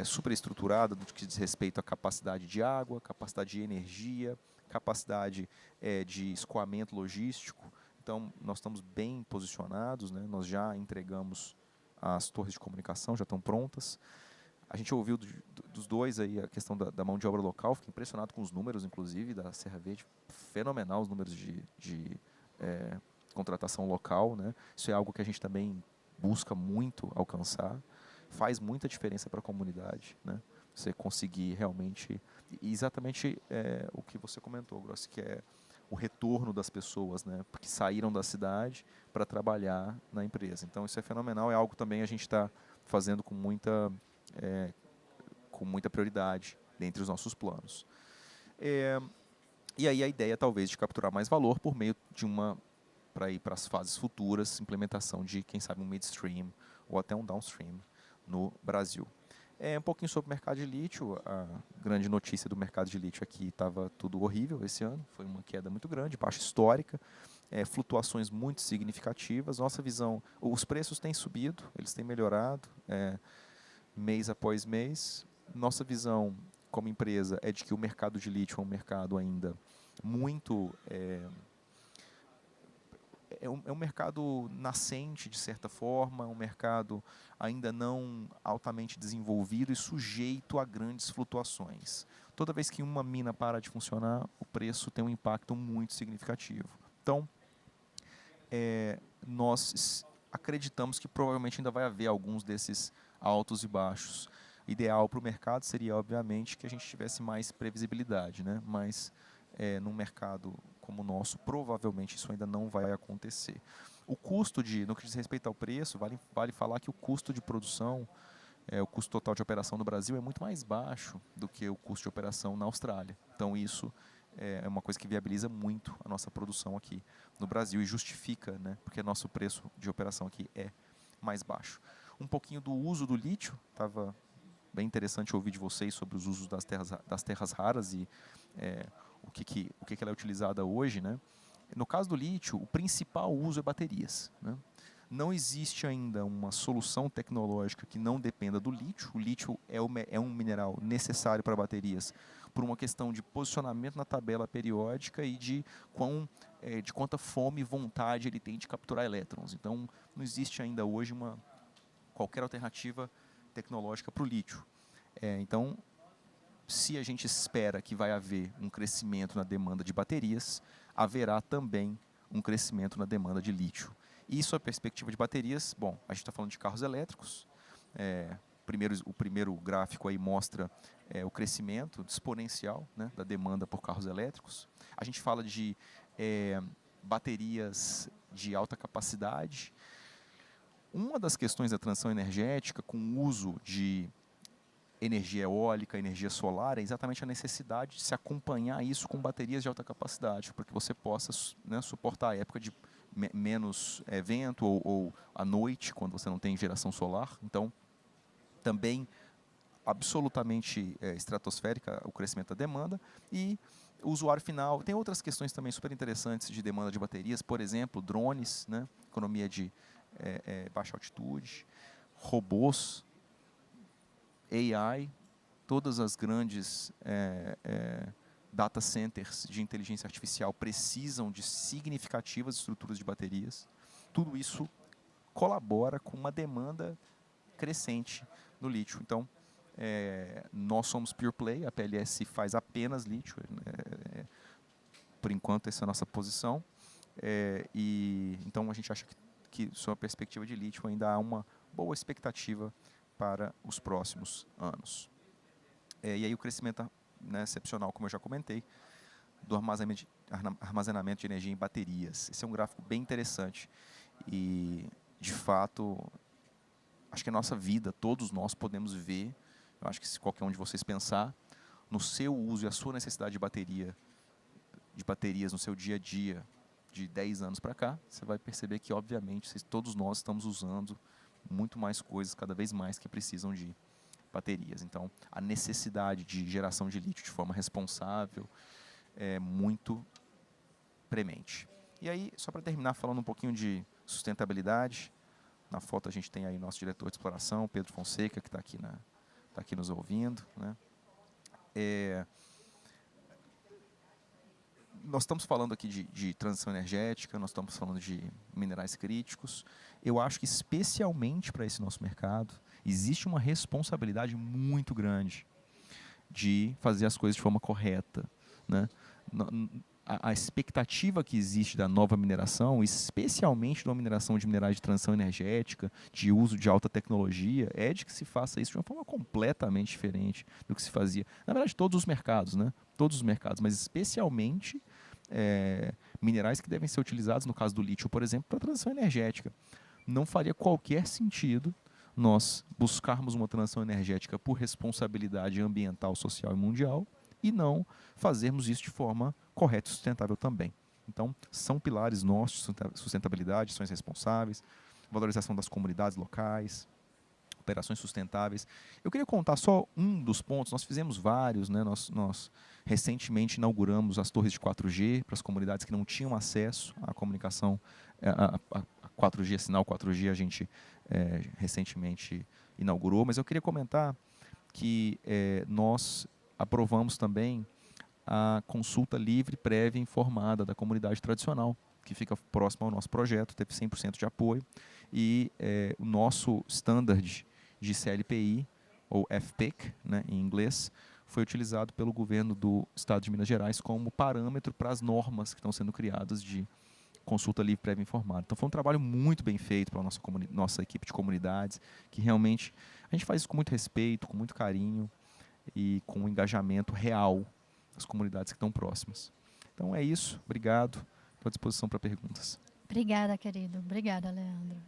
super estruturada no que diz respeito à capacidade de água, capacidade de energia, capacidade de escoamento logístico. Então, nós estamos bem posicionados, né? Nós já entregamos as torres de comunicação, já estão prontas. A gente ouviu dos dois aí a questão da mão de obra local, fiquei impressionado com os números, inclusive, da Serra Verde, fenomenal os números de contratação local, né? Isso é algo que a gente também busca muito alcançar, faz muita diferença para a comunidade, né? Você conseguir realmente, e exatamente o que você comentou, Grossi, que é o retorno das pessoas, né, que saíram da cidade para trabalhar na empresa. Então, isso é fenomenal, é algo também a gente está fazendo com muita prioridade dentre os nossos planos. E aí a ideia, talvez, de capturar mais valor por meio de para ir para as fases futuras, implementação de, quem sabe, um midstream ou até um downstream no Brasil. Um pouquinho sobre o mercado de lítio. A grande notícia do mercado de lítio aqui estava tudo horrível esse ano. Foi uma queda muito grande, baixa histórica, flutuações muito significativas. Nossa visão, os preços têm subido, eles têm melhorado mês após mês. Nossa visão como empresa é de que o mercado de lítio é um mercado ainda muito... É um mercado nascente, de certa forma, um mercado ainda não altamente desenvolvido e sujeito a grandes flutuações. Toda vez que uma mina para de funcionar, o preço tem um impacto muito significativo. Então, nós acreditamos que provavelmente ainda vai haver alguns desses altos e baixos. Ideal para o mercado seria, obviamente, que a gente tivesse mais previsibilidade, né? Mas, num mercado como o nosso, provavelmente isso ainda não vai acontecer. O custo no que diz respeito ao preço, vale falar que o custo de produção, o custo total de operação no Brasil é muito mais baixo do que o custo de operação na Austrália. Então isso é uma coisa que viabiliza muito a nossa produção aqui no Brasil e justifica, né, porque nosso preço de operação aqui é mais baixo. Um pouquinho do uso do lítio, estava bem interessante ouvir de vocês sobre os usos das terras raras e o que ela é utilizada hoje, né? No caso do lítio, o principal uso é baterias, né? Não existe ainda uma solução tecnológica que não dependa do lítio. O lítio é um mineral necessário para baterias por uma questão de posicionamento na tabela periódica e de quanta fome e vontade ele tem de capturar elétrons. Então, não existe ainda hoje qualquer alternativa tecnológica para o lítio. Então, se a gente espera que vai haver um crescimento na demanda de baterias, haverá também um crescimento na demanda de lítio. Isso a perspectiva de baterias, bom, a gente está falando de carros elétricos. O primeiro gráfico aí mostra o crescimento exponencial, né, da demanda por carros elétricos. A gente fala de baterias de alta capacidade. Uma das questões da transição energética com o uso de energia eólica, energia solar, é exatamente a necessidade de se acompanhar isso com baterias de alta capacidade, para que você possa, né, suportar a época de menos vento ou à noite, quando você não tem geração solar. Então, também absolutamente estratosférica o crescimento da demanda. E o usuário final, tem outras questões também super interessantes de demanda de baterias, por exemplo, drones, né, economia de baixa altitude, robôs, AI, todas as grandes data centers de inteligência artificial precisam de significativas estruturas de baterias. Tudo isso colabora com uma demanda crescente no lítio. Então, nós somos pure play, a PLS faz apenas lítio. Por enquanto, essa é a nossa posição. Então, a gente acha que, sob a perspectiva de lítio, ainda há uma boa expectativa para os próximos anos. E aí o crescimento, né, excepcional, como eu já comentei, do armazenamento de energia em baterias. Esse é um gráfico bem interessante e, de fato, acho que a nossa vida, todos nós podemos ver, eu acho que se qualquer um de vocês pensar, no seu uso e a sua necessidade de baterias no seu dia a dia, de 10 anos para cá, você vai perceber que, obviamente, todos nós estamos usando muito mais coisas, cada vez mais, que precisam de baterias. Então, a necessidade de geração de lítio de forma responsável é muito premente. E aí, só para terminar, falando um pouquinho de sustentabilidade, na foto a gente tem aí nosso diretor de exploração, Pedro Fonseca, que está aqui nos ouvindo, né? Nós estamos falando aqui de transição energética, nós estamos falando de minerais críticos. Eu acho que, especialmente para esse nosso mercado, existe uma responsabilidade muito grande de fazer as coisas de forma correta, né? A expectativa que existe da nova mineração, especialmente de uma mineração de minerais de transição energética, de uso de alta tecnologia, é de que se faça isso de uma forma completamente diferente do que se fazia. Na verdade, todos os mercados, né? Todos os mercados, mas especialmente minerais que devem ser utilizados, no caso do lítio, por exemplo, para a transição energética. Não faria qualquer sentido nós buscarmos uma transição energética por responsabilidade ambiental, social e mundial e não fazermos isso de forma correta e sustentável também. Então, são pilares nossos de sustentabilidade, ações responsáveis, valorização das comunidades locais, operações sustentáveis. Eu queria contar só um dos pontos, nós fizemos vários, né? Nós recentemente inauguramos as torres de 4G para as comunidades que não tinham acesso à comunicação, a 4G, sinal 4G, a gente recentemente inaugurou, mas eu queria comentar que nós aprovamos também a consulta livre, prévia e informada da comunidade tradicional, que fica próximo ao nosso projeto, teve 100% de apoio, e o nosso standard de CLPI, ou FPIC, né, em inglês, foi utilizado pelo governo do Estado de Minas Gerais como parâmetro para as normas que estão sendo criadas de consulta livre, prévia e informada. Então foi um trabalho muito bem feito pela nossa equipe de comunidades, que realmente a gente faz isso com muito respeito, com muito carinho e com um engajamento real das comunidades que estão próximas. Então é isso, obrigado, estou à disposição para perguntas. Obrigada, querido. Obrigada, Leandro.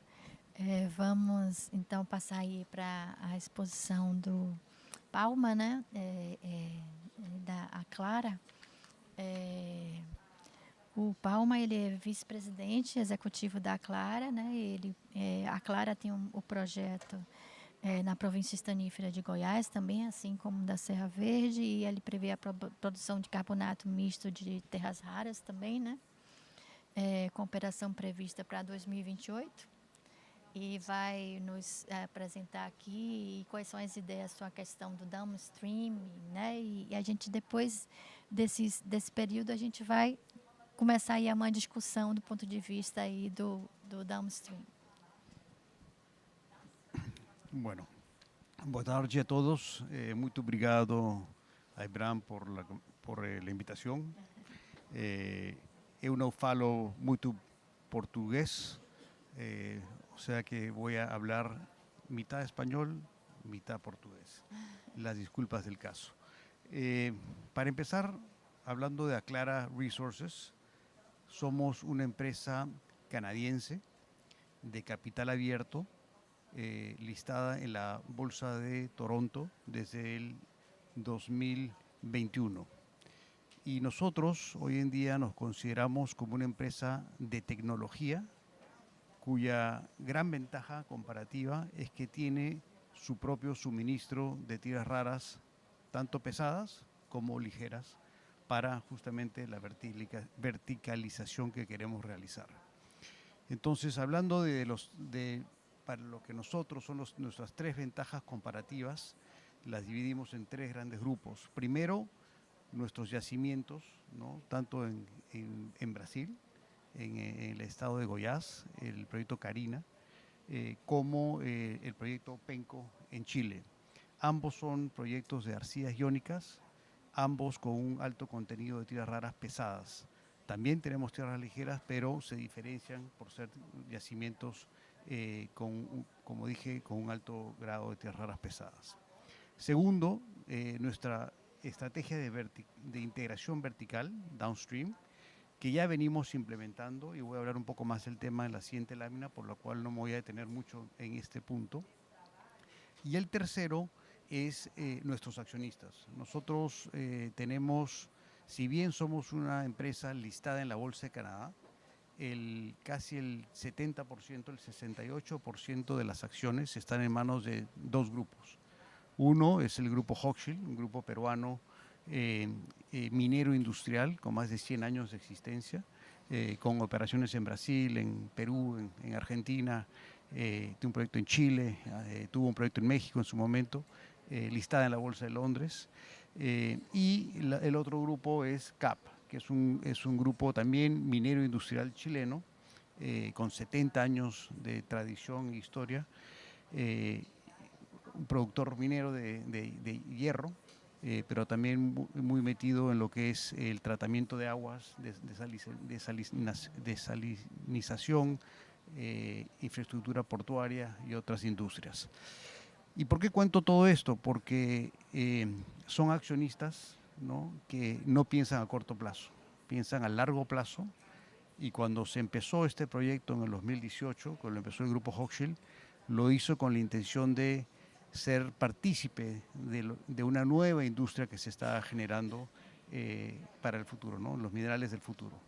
Vamos, então, passar aí para a exposição do Palma, né? Da Clara. O Palma, ele é vice-presidente executivo da Clara, né? A Clara tem o projeto na província estanífera de Goiás também, assim como da Serra Verde, e ele prevê a produção de carbonato misto de terras raras também, né? Com operação prevista para 2028. E vai nos apresentar aqui quais são as ideias sobre a questão do downstream, né? E a gente, depois desse período, a gente vai começar aí uma discussão do ponto de vista aí do downstream. Bueno, boa tarde a todos. Muito obrigado a Ibram por la invitação. Eu não falo muito português, o sea que voy a hablar mitad español, mitad portugués. Las disculpas del caso. Para empezar, hablando de Aclara Resources, somos una empresa canadiense de capital abierto, listada en la Bolsa de Toronto desde el 2021. Y nosotros hoy en día nos consideramos como una empresa de tecnología cuya gran ventaja comparativa es que tiene su propio suministro de tierras raras, tanto pesadas como ligeras, para justamente la verticalización que queremos realizar. Entonces, hablando para lo que nosotros son nuestras tres ventajas comparativas, las dividimos en tres grandes grupos. Primero, nuestros yacimientos, ¿no? Tanto en Brasil, en el estado de Goiás, el proyecto Carina, como el proyecto Penco en Chile. Ambos son proyectos de arcillas iónicas, ambos con un alto contenido de tierras raras pesadas. También tenemos tierras ligeras, pero se diferencian por ser yacimientos como dije, con un alto grado de tierras raras pesadas. Segundo, nuestra estrategia de integración vertical, downstream, que ya venimos implementando, y voy a hablar un poco más del tema en la siguiente lámina, por lo cual no me voy a detener mucho en este punto. Y el tercero es nuestros accionistas. Nosotros tenemos, si bien somos una empresa listada en la Bolsa de Canadá, casi el 70%, el 68% de las acciones están en manos de dos grupos. Uno es el grupo Hochschild, un grupo peruano minero industrial con más de 100 años de existencia, con operaciones en Brasil, en Perú, en Argentina, tiene un proyecto en Chile, tuvo un proyecto en México en su momento, listada en la Bolsa de Londres. Y el otro grupo es CAP, que es un grupo también minero industrial chileno, con 70 años de tradición e historia, un productor minero de hierro, pero también muy metido en lo que es el tratamiento de aguas, desalinización, infraestructura portuaria y otras industrias. ¿Y por qué cuento todo esto? Porque son accionistas, ¿no?, que no piensan a corto plazo, piensan a largo plazo. Y cuando se empezó este proyecto en el 2018, cuando empezó el grupo Hochschild, lo hizo con la intención de ser partícipe de una nueva industria que se está generando para el futuro, ¿no?, los minerales del futuro.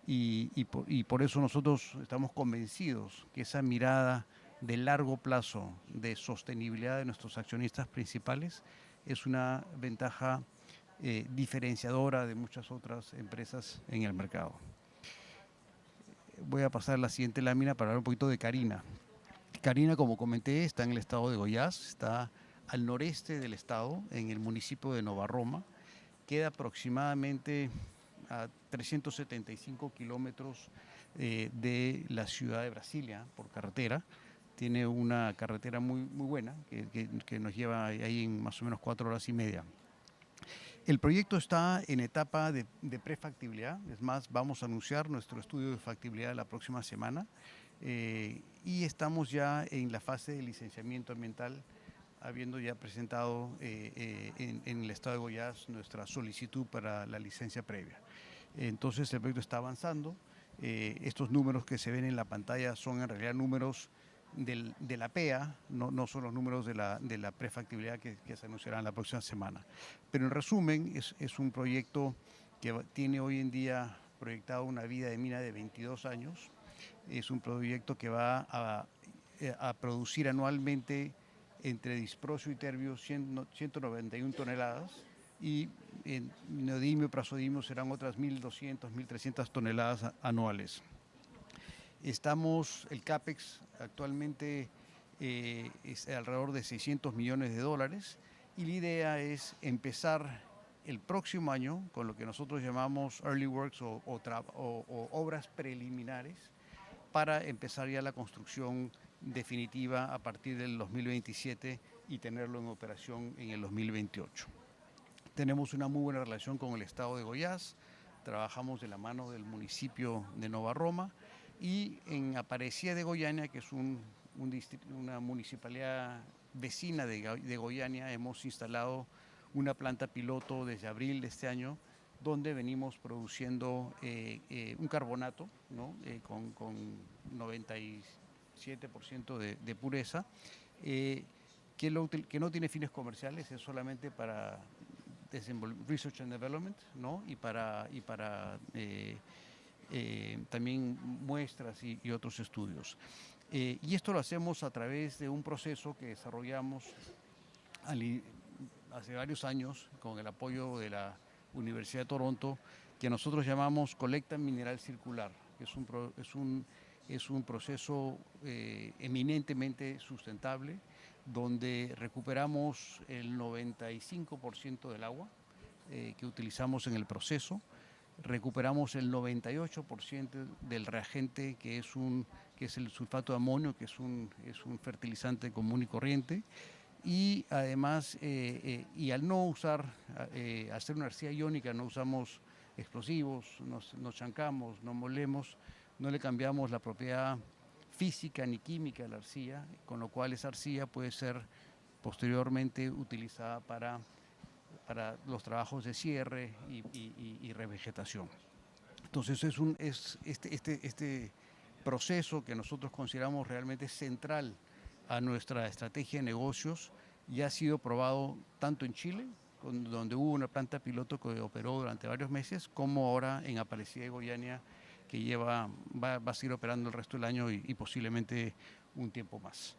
Y por eso nosotros estamos convencidos que esa mirada de largo plazo de sostenibilidad de nuestros accionistas principales, es una ventaja diferenciadora de muchas otras empresas en el mercado. Voy a pasar a la siguiente lámina para hablar un poquito de Carina. Carina, como comenté, está en el estado de Goiás, está al noreste del estado, en el municipio de Nova Roma. Queda aproximadamente a 375 kilómetros de la ciudad de Brasilia por carretera. Tiene una carretera muy buena que nos lleva ahí en más o menos 4 horas y media. El proyecto está en etapa de prefactibilidad, es más, vamos a anunciar nuestro estudio de factibilidad la próxima semana y estamos ya en la fase de licenciamiento ambiental, habiendo ya presentado en el estado de Goiás nuestra solicitud para la licencia previa. Entonces el proyecto está avanzando, estos números que se ven en la pantalla son en realidad números de la PEA, no son los números de la prefactibilidad que se anunciarán la próxima semana. Pero en resumen, es un proyecto que tiene hoy en día proyectado una vida de mina de 22 años. Es un proyecto que va a producir anualmente entre disprosio y terbio 191 toneladas y en neodimio y praseodimio serán otras 1.200, 1.300 toneladas anuales. El CAPEX actualmente es alrededor de $600 millones y la idea es empezar el próximo año con lo que nosotros llamamos early works o obras preliminares para empezar ya la construcción definitiva a partir del 2027 y tenerlo en operación en el 2028. Tenemos una muy buena relación con el estado de Goiás, trabajamos de la mano del municipio de Nova Roma y en Aparecida de Goiânia, que es una municipalidad vecina de Goiânia, hemos instalado una planta piloto desde abril de este año, donde venimos produciendo un carbonato, ¿no? Con 97% de pureza, que no tiene fines comerciales, es solamente para Research and Development, ¿no? y para también muestras y otros estudios. Y esto lo hacemos a través de un proceso que desarrollamos hace varios años con el apoyo de la Universidad de Toronto, que nosotros llamamos colecta mineral circular, que es un proceso eminentemente sustentable, donde recuperamos el 95% del agua que utilizamos en el proceso, recuperamos el 98% del reagente que es el sulfato de amonio, que es un fertilizante común y corriente, y además, y al no hacer una arcilla iónica, no usamos explosivos, nos chancamos, no molemos, no le cambiamos la propiedad física ni química de la arcilla, con lo cual esa arcilla puede ser posteriormente utilizada para los trabajos de cierre y revegetación. Entonces este proceso que nosotros consideramos realmente central a nuestra estrategia de negocios ya ha sido probado tanto en Chile, donde hubo una planta piloto que operó durante varios meses, como ahora en Aparecida de Goiânia, que va a seguir operando el resto del año y posiblemente un tiempo más.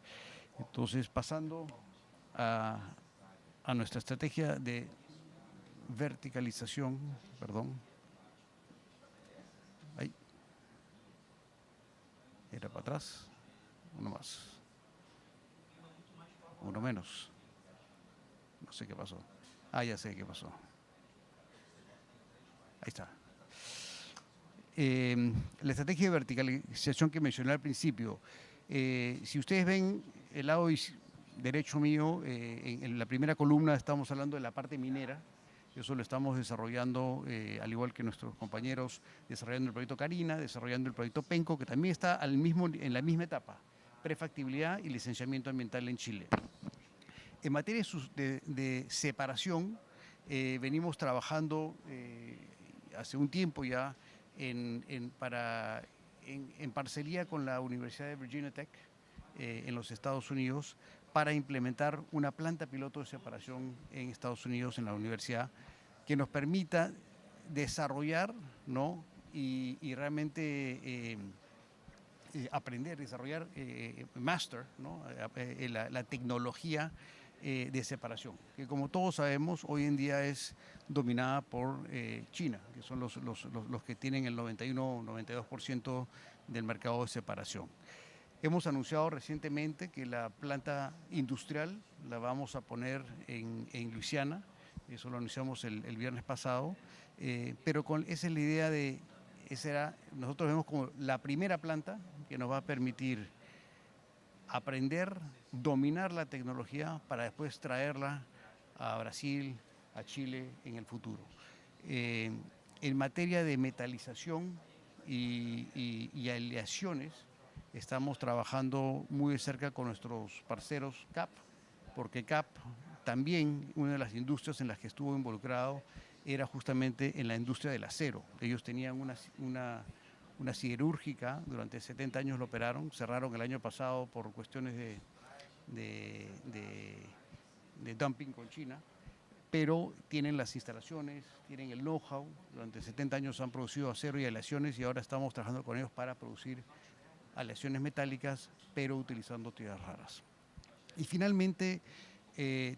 Entonces, pasando a nuestra estrategia de verticalización, ahí, era para atrás, uno más, uno menos, no sé qué pasó, ya sé qué pasó, ahí está. La estrategia de verticalización que mencioné al principio, si ustedes ven el lado derecho mío, en la primera columna estamos hablando de la parte minera. Eso lo estamos desarrollando, al igual que nuestros compañeros, desarrollando el proyecto Carina, desarrollando el proyecto Penco, que también está en la misma etapa, prefactibilidad y licenciamiento ambiental en Chile. En materia de separación, venimos trabajando hace un tiempo ya en parcería con la Universidad de Virginia Tech en los Estados Unidos para implementar una planta piloto de separación en Estados Unidos, en la universidad, que nos permita desarrollar, ¿no? y realmente aprender, desarrollar, master, ¿no? La tecnología de separación, que como todos sabemos hoy en día es dominada por China, que son los que tienen el 91-92% del mercado de separación. Hemos anunciado recientemente que la planta industrial la vamos a poner en Luisiana, eso lo anunciamos el viernes pasado, pero esa es la idea de, nosotros vemos como la primera planta que nos va a permitir aprender, dominar la tecnología para después traerla a Brasil, a Chile en el futuro. En materia de metalización y aleaciones, estamos trabajando muy de cerca con nuestros parceros CAP, porque CAP también, una de las industrias en las que estuvo involucrado era justamente en la industria del acero. Ellos tenían una siderúrgica, durante 70 años lo operaron, cerraron el año pasado por cuestiones de dumping con China, pero tienen las instalaciones, tienen el know-how, durante 70 años han producido acero y aleaciones y ahora estamos trabajando con ellos para producir aleaciones metálicas, pero utilizando tierras raras. Y finalmente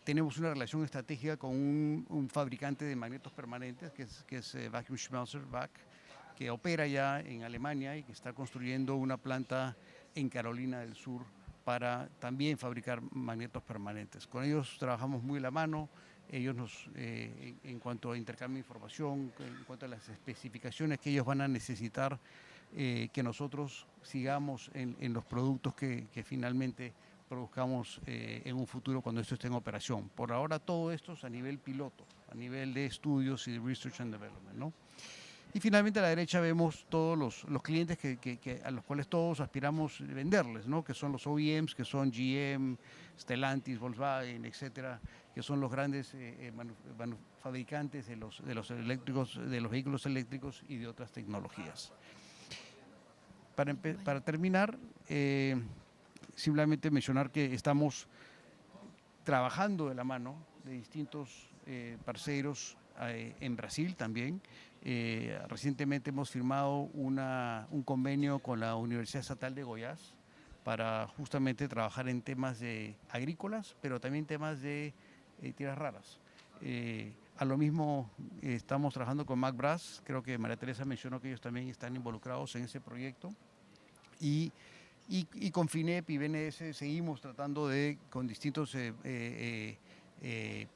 tenemos una relación estratégica con un fabricante de magnetos permanentes, que es Vacuum Schmelzer, VAC, que opera ya en Alemania y que está construyendo una planta en Carolina del Sur para también fabricar magnetos permanentes. Con ellos trabajamos muy de la mano, ellos en cuanto a intercambio de información, en cuanto a las especificaciones que ellos van a necesitar, que nosotros sigamos en los productos que finalmente produzcamos en un futuro cuando esto esté en operación. Por ahora todo esto es a nivel piloto, a nivel de estudios y de research and development, ¿no? Y finalmente a la derecha vemos todos los clientes a los cuales todos aspiramos venderles, ¿no? Que son los OEMs, que son GM, Stellantis, Volkswagen, etcétera, que son los grandes fabricantes de los eléctricos, de los vehículos eléctricos y de otras tecnologías. Para terminar, simplemente mencionar que estamos trabajando de la mano de distintos parceros en Brasil también. Recientemente hemos firmado un convenio con la Universidad Estatal de Goiás para justamente trabajar en temas agrícolas, pero también temas de tierras raras. A lo mismo estamos trabajando con MacBras, creo que María Teresa mencionó que ellos también están involucrados en ese proyecto. Y con FINEP y BNS seguimos tratando con distintos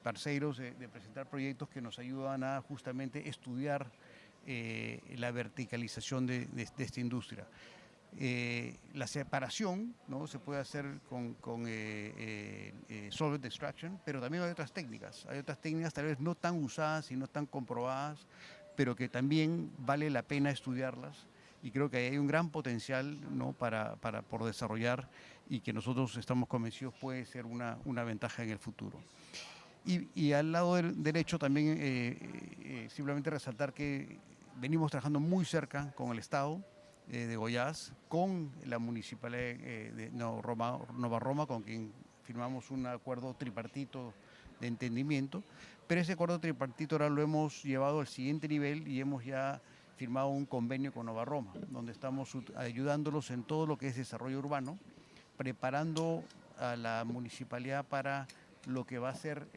parceros de presentar proyectos que nos ayudan a justamente estudiar la verticalización de esta industria. La separación, ¿no? Se puede hacer con solvent extraction, pero también hay otras técnicas. Hay otras técnicas tal vez no tan usadas y no tan comprobadas, pero que también vale la pena estudiarlas. Y creo que hay un gran potencial, ¿no? por desarrollar y que nosotros estamos convencidos puede ser una ventaja en el futuro. Y al lado derecho también simplemente resaltar que venimos trabajando muy cerca con el Estado de Goiás, con la Municipalidad de Nova Roma, con quien firmamos un acuerdo tripartito de entendimiento, pero ese acuerdo tripartito ahora lo hemos llevado al siguiente nivel y hemos ya firmado un convenio con Nova Roma, donde estamos ayudándolos en todo lo que es desarrollo urbano, preparando a la municipalidad para lo que va a ser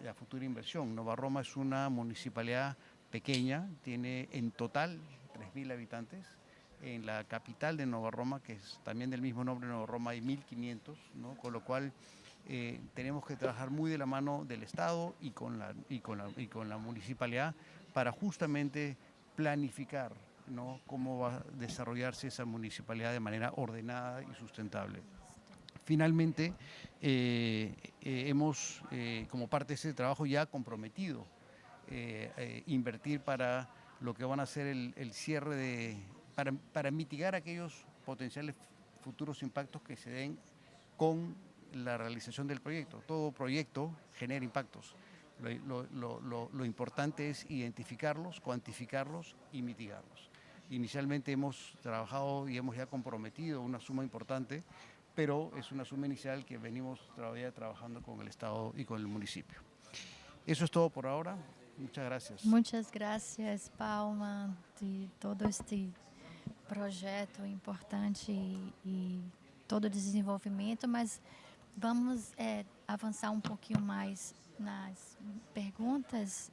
la futura inversión. Nova Roma es una municipalidad pequeña, tiene en total 3.000 habitantes. En la capital de Nova Roma, que es también del mismo nombre, Nova Roma, hay 1.500, ¿no? Con lo cual tenemos que trabajar muy de la mano del Estado y con la municipalidad para justamente planificar, ¿no? Cómo va a desarrollarse esa municipalidad de manera ordenada y sustentable. Finalmente, hemos, como parte de ese trabajo, ya comprometido invertir para lo que van a ser el cierre para mitigar aquellos potenciales futuros impactos que se den con la realización del proyecto. Todo proyecto genera impactos. Lo importante es identificarlos, cuantificarlos y mitigarlos. Inicialmente hemos trabajado y hemos ya comprometido una suma importante, pero es una suma inicial que venimos todavía trabajando con el Estado y con el municipio. Eso es todo por ahora. Muchas gracias. Muchas gracias, Palma, de todo este projeto importante e todo o desenvolvimento, mas vamos avançar um pouquinho mais nas perguntas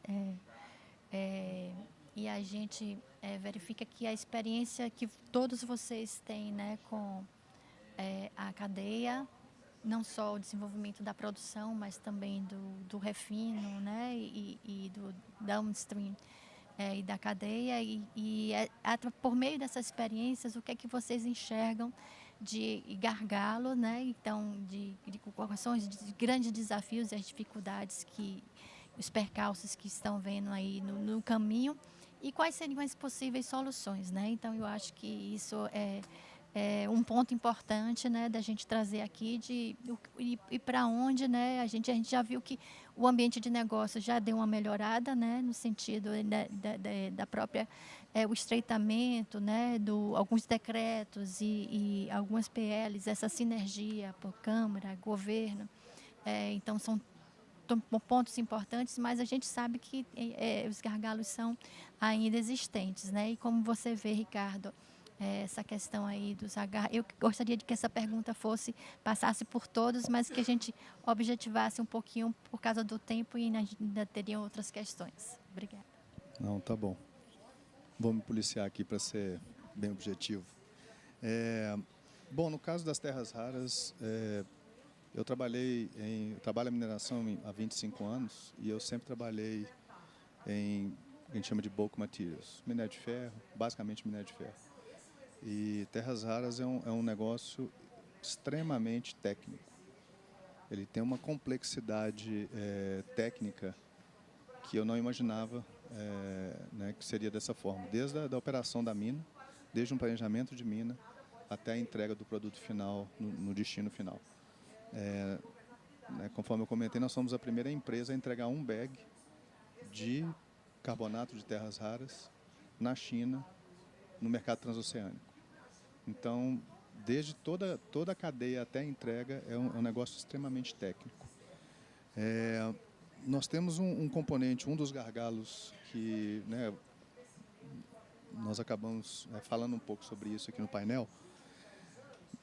e a gente verifica que a experiência que todos vocês têm, né, com a cadeia, não só o desenvolvimento da produção, mas também do refino, né, e do downstream e da cadeia. Por meio dessas experiências, o que é que vocês enxergam de gargalo, né? Então, quais são os grandes desafios e as dificuldades os percalços que estão vendo aí no caminho e quais seriam as possíveis soluções, né? Então, eu acho que isso é um ponto importante, né, da gente trazer aqui e para onde, né, a gente já viu que o ambiente de negócio já deu uma melhorada, né, no sentido da própria o estreitamento, né, alguns decretos e algumas PLs, essa sinergia por Câmara, governo, então são pontos importantes, mas a gente sabe que os gargalos são ainda existentes, né, e como você vê, Ricardo, essa questão aí dos agarros. Eu gostaria de que essa pergunta passasse por todos, mas que a gente objetivasse um pouquinho por causa do tempo e ainda teriam outras questões. Obrigada. Não, tá bom. Vou me policiar aqui para ser bem objetivo. Bom, no caso das terras raras, eu trabalho em mineração há 25 anos e eu sempre trabalhei em o que a gente chama de bulk materials, minério de ferro, basicamente minério de ferro. E terras raras é um negócio extremamente técnico. Ele tem uma complexidade técnica que eu não imaginava né, que seria dessa forma. Desde a operação da mina, desde um planejamento de mina, até a entrega do produto final no destino final. Né, conforme eu comentei, nós somos a primeira empresa a entregar um bag de carbonato de terras raras na China, no mercado transoceânico. Então, desde toda a cadeia até a entrega, é um negócio extremamente técnico. Nós temos um componente, um dos gargalos que, né, nós acabamos falando um pouco sobre isso aqui no painel.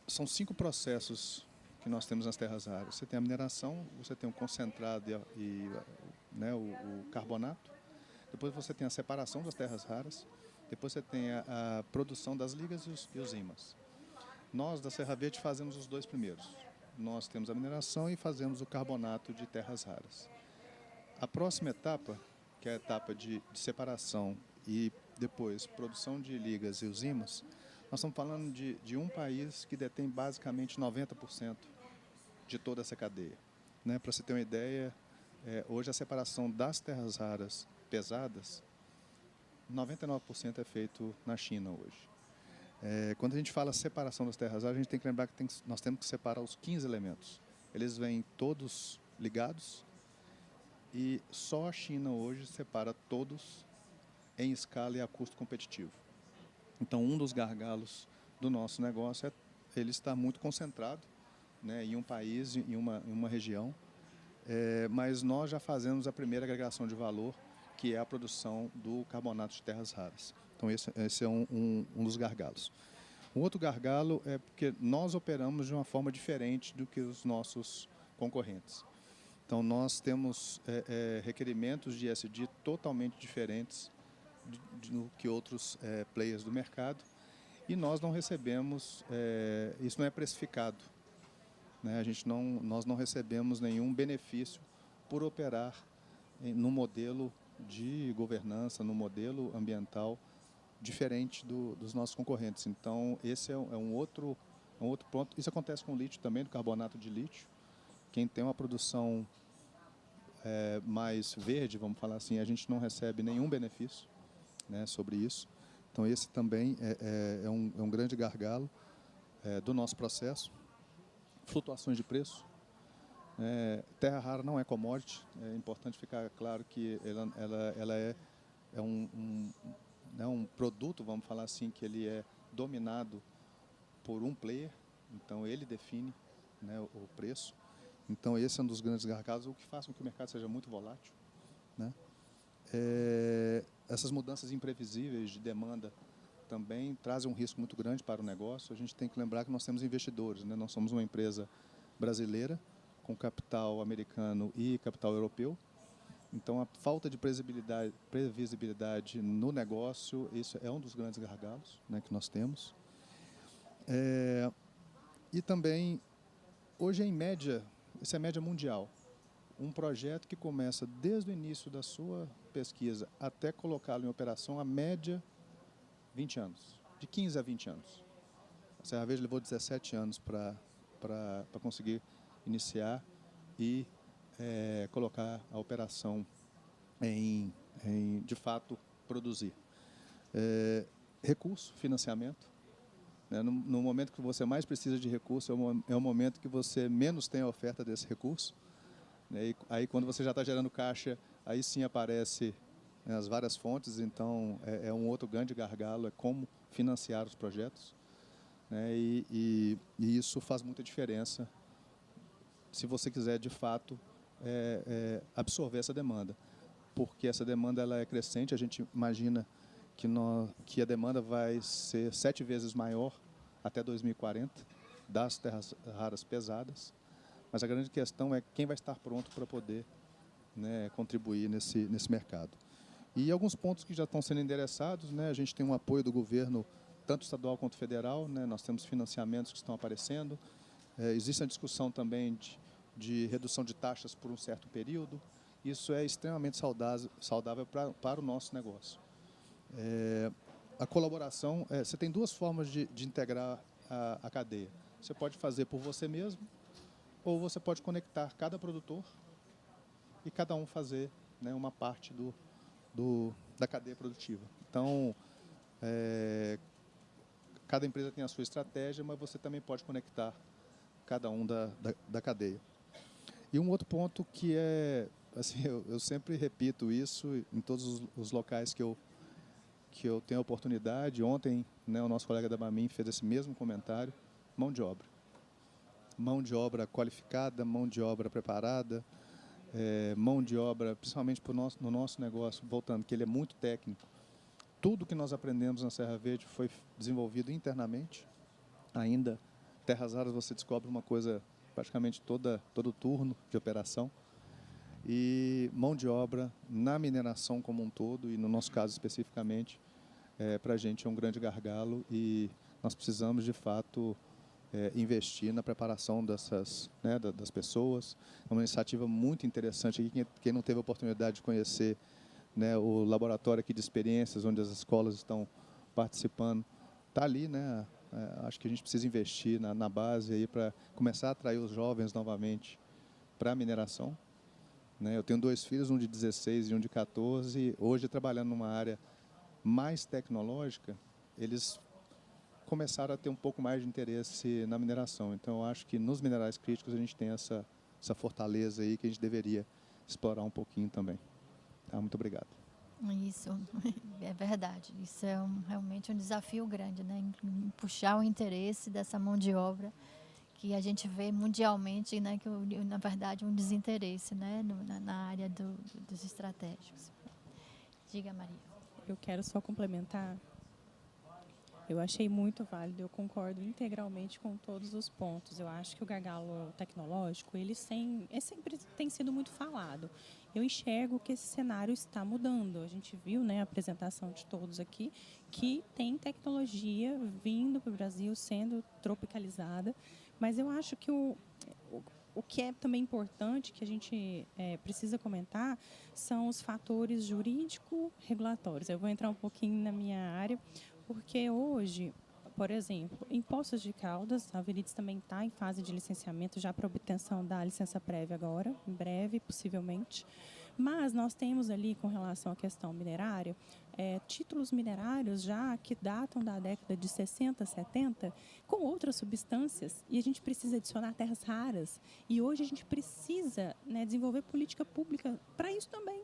São 5 processos que nós temos nas terras raras. Você tem a mineração, você tem o concentrado né, o carbonato, depois você tem a separação das terras raras, depois você tem a produção das ligas e os ímãs. Nós, da Serra Verde, fazemos os 2 primeiros. Nós temos a mineração e fazemos o carbonato de terras raras. A próxima etapa, que é a etapa de separação e depois produção de ligas e os ímãs, nós estamos falando de um país que detém basicamente 90% de toda essa cadeia. Né? Para você ter uma ideia, hoje a separação das terras raras pesadas, 99% é feito na China hoje. Quando a gente fala separação das terras raras, a gente tem que lembrar que nós temos que separar os 15 elementos. Eles vêm todos ligados e só a China hoje separa todos em escala e a custo competitivo. Então, um dos gargalos do nosso negócio é ele estar muito concentrado, né, em um país, em uma região, mas nós já fazemos a primeira agregação de valor, que é a produção do carbonato de terras raras. Então, esse é um dos gargalos. Um outro gargalo é porque nós operamos de uma forma diferente do que os nossos concorrentes. Então, nós temos requerimentos de ESG totalmente diferentes do que outros players do mercado e nós não recebemos, isso não é precificado. Né? Nós não recebemos nenhum benefício por operar no modelo de governança, no modelo ambiental diferente dos nossos concorrentes. Então, esse é um outro ponto. Isso acontece com o lítio também, do carbonato de lítio. Quem tem uma produção mais verde, vamos falar assim, a gente não recebe nenhum benefício, né, sobre isso. Então, esse também é um grande gargalo do nosso processo. Flutuações de preço. Terra rara não é commodity. É importante ficar claro que ela é um produto, vamos falar assim, que ele é dominado por um player. Então, ele define, né, o preço. Então, esse é um dos grandes gargalos, o que faz com que o mercado seja muito volátil. Né? Essas mudanças imprevisíveis de demanda, também trazem um risco muito grande para o negócio. A gente tem que lembrar que nós temos investidores, né? Nós somos uma empresa brasileira com capital americano e capital europeu. Então, a falta de previsibilidade no negócio, isso é um dos grandes gargalos, né, que nós temos. E também, hoje, em média, isso é média mundial, um projeto que começa desde o início da sua pesquisa até colocá-lo em operação, a média, 20 anos, de 15 a 20 anos. A Serra Verde levou 17 anos para conseguir iniciar e colocar a operação em de fato, produzir. Recurso, financiamento. Né? No momento que você mais precisa de recurso, é o momento que você menos tem a oferta desse recurso. Né? E aí, quando você já está gerando caixa, aí sim aparece, né, as várias fontes. Então, é um outro grande gargalo, é como financiar os projetos. Né? E isso faz muita diferença se você quiser, de fato, absorver essa demanda. Porque essa demanda ela é crescente, a gente imagina que a demanda vai ser 7 vezes maior até 2040, das terras raras pesadas. Mas a grande questão é quem vai estar pronto para poder, né, contribuir nesse mercado. E alguns pontos que já estão sendo endereçados, né, a gente tem um apoio do governo, tanto estadual quanto federal, né, nós temos financiamentos que estão aparecendo. Existe a discussão também de redução de taxas por um certo período. Isso é extremamente saudável para o nosso negócio. A colaboração, você tem duas formas de integrar a cadeia. Você pode fazer por você mesmo, ou você pode conectar cada produtor e cada um fazer, né, uma parte da cadeia produtiva. Então, cada empresa tem a sua estratégia, mas você também pode conectar cada um da cadeia. E um outro ponto que assim, eu sempre repito isso em todos os locais que eu tenho a oportunidade. Ontem, né, o nosso colega da Bamin fez esse mesmo comentário: mão de obra. Mão de obra qualificada, mão de obra preparada, mão de obra, principalmente no nosso negócio, voltando, que ele é muito técnico. Tudo que nós aprendemos na Serra Verde foi desenvolvido internamente. Ainda, terras raras, você descobre uma coisa praticamente todo turno de operação. E mão de obra na mineração como um todo, e no nosso caso especificamente, para a gente é um grande gargalo, e nós precisamos, de fato, investir na preparação das pessoas. É uma iniciativa muito interessante. Aqui, quem não teve a oportunidade de conhecer, né, o laboratório aqui de experiências, onde as escolas estão participando, está ali, né? Acho que a gente precisa investir na base aí para começar a atrair os jovens novamente para a mineração. Né? Eu tenho 2 filhos, um de 16 e um de 14. Hoje, trabalhando numa área mais tecnológica, eles começaram a ter um pouco mais de interesse na mineração. Então, eu acho que nos minerais críticos a gente tem essa fortaleza aí que a gente deveria explorar um pouquinho também. Tá? Muito obrigado. Isso, é verdade. Isso é realmente um desafio grande, né? Em puxar o interesse dessa mão de obra que a gente vê mundialmente, né? Que na verdade um desinteresse, né? Na área dos estratégicos. Diga, Maria. Eu quero só complementar. Eu achei muito válido, eu concordo integralmente com todos os pontos. Eu acho que o gargalo tecnológico, ele sempre tem sido muito falado. Eu enxergo que esse cenário está mudando. A gente viu, né, a apresentação de todos aqui, que tem tecnologia vindo para o Brasil, sendo tropicalizada. Mas eu acho que o que é também importante, que a gente precisa comentar, são os fatores jurídico-regulatórios. Eu vou entrar um pouquinho na minha área, porque hoje, por exemplo, em Poços de Caldas, a Verides também está em fase de licenciamento, já para obtenção da licença prévia agora, em breve, possivelmente. Mas nós temos ali, com relação à questão minerária, títulos minerários já que datam da década de 60, 70, com outras substâncias, e a gente precisa adicionar terras raras. E hoje a gente precisa, né, desenvolver política pública para isso também.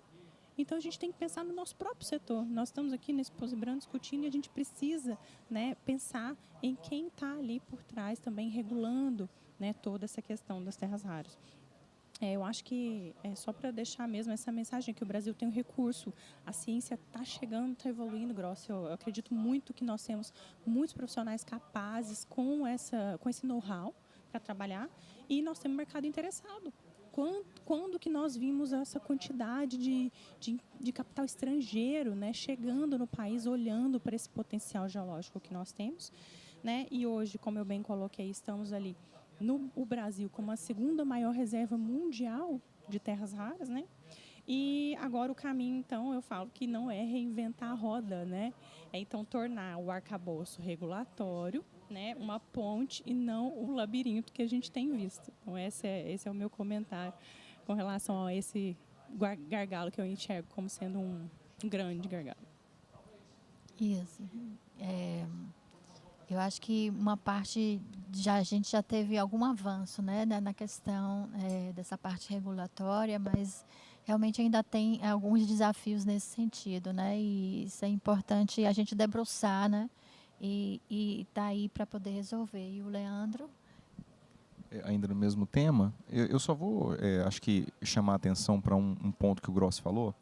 Então, a gente tem que pensar no nosso próprio setor. Nós estamos aqui nesse Posibran discutindo, e a gente precisa, né, pensar em quem está ali por trás também regulando, né, toda essa questão das terras raras. Eu acho que é só para deixar mesmo essa mensagem que o Brasil tem um recurso, a ciência está chegando, está evoluindo, Grossi. Eu acredito muito que nós temos muitos profissionais capazes com esse know-how para trabalhar e nós temos um mercado interessado. Quando que nós vimos essa quantidade de capital estrangeiro, né, chegando no país, olhando para esse potencial geológico que nós temos, né? E hoje, como eu bem coloquei, estamos ali no Brasil como a segunda maior reserva mundial de terras raras, né? E agora o caminho, então, eu falo que não é reinventar a roda, né? É, então, tornar o arcabouço regulatório, né, uma ponte e não o labirinto que a gente tem visto. Então, esse é o meu comentário com relação a esse gargalo que eu enxergo como sendo um grande gargalo. Isso. Eu acho que uma parte, a gente já teve algum avanço, né, na questão dessa parte regulatória, mas realmente ainda tem alguns desafios nesse sentido, né, e isso é importante a gente debruçar, né, e tá aí para poder resolver. E o Leandro? Ainda no mesmo tema, eu só vou, acho que, chamar a atenção para um ponto que o Grossi falou,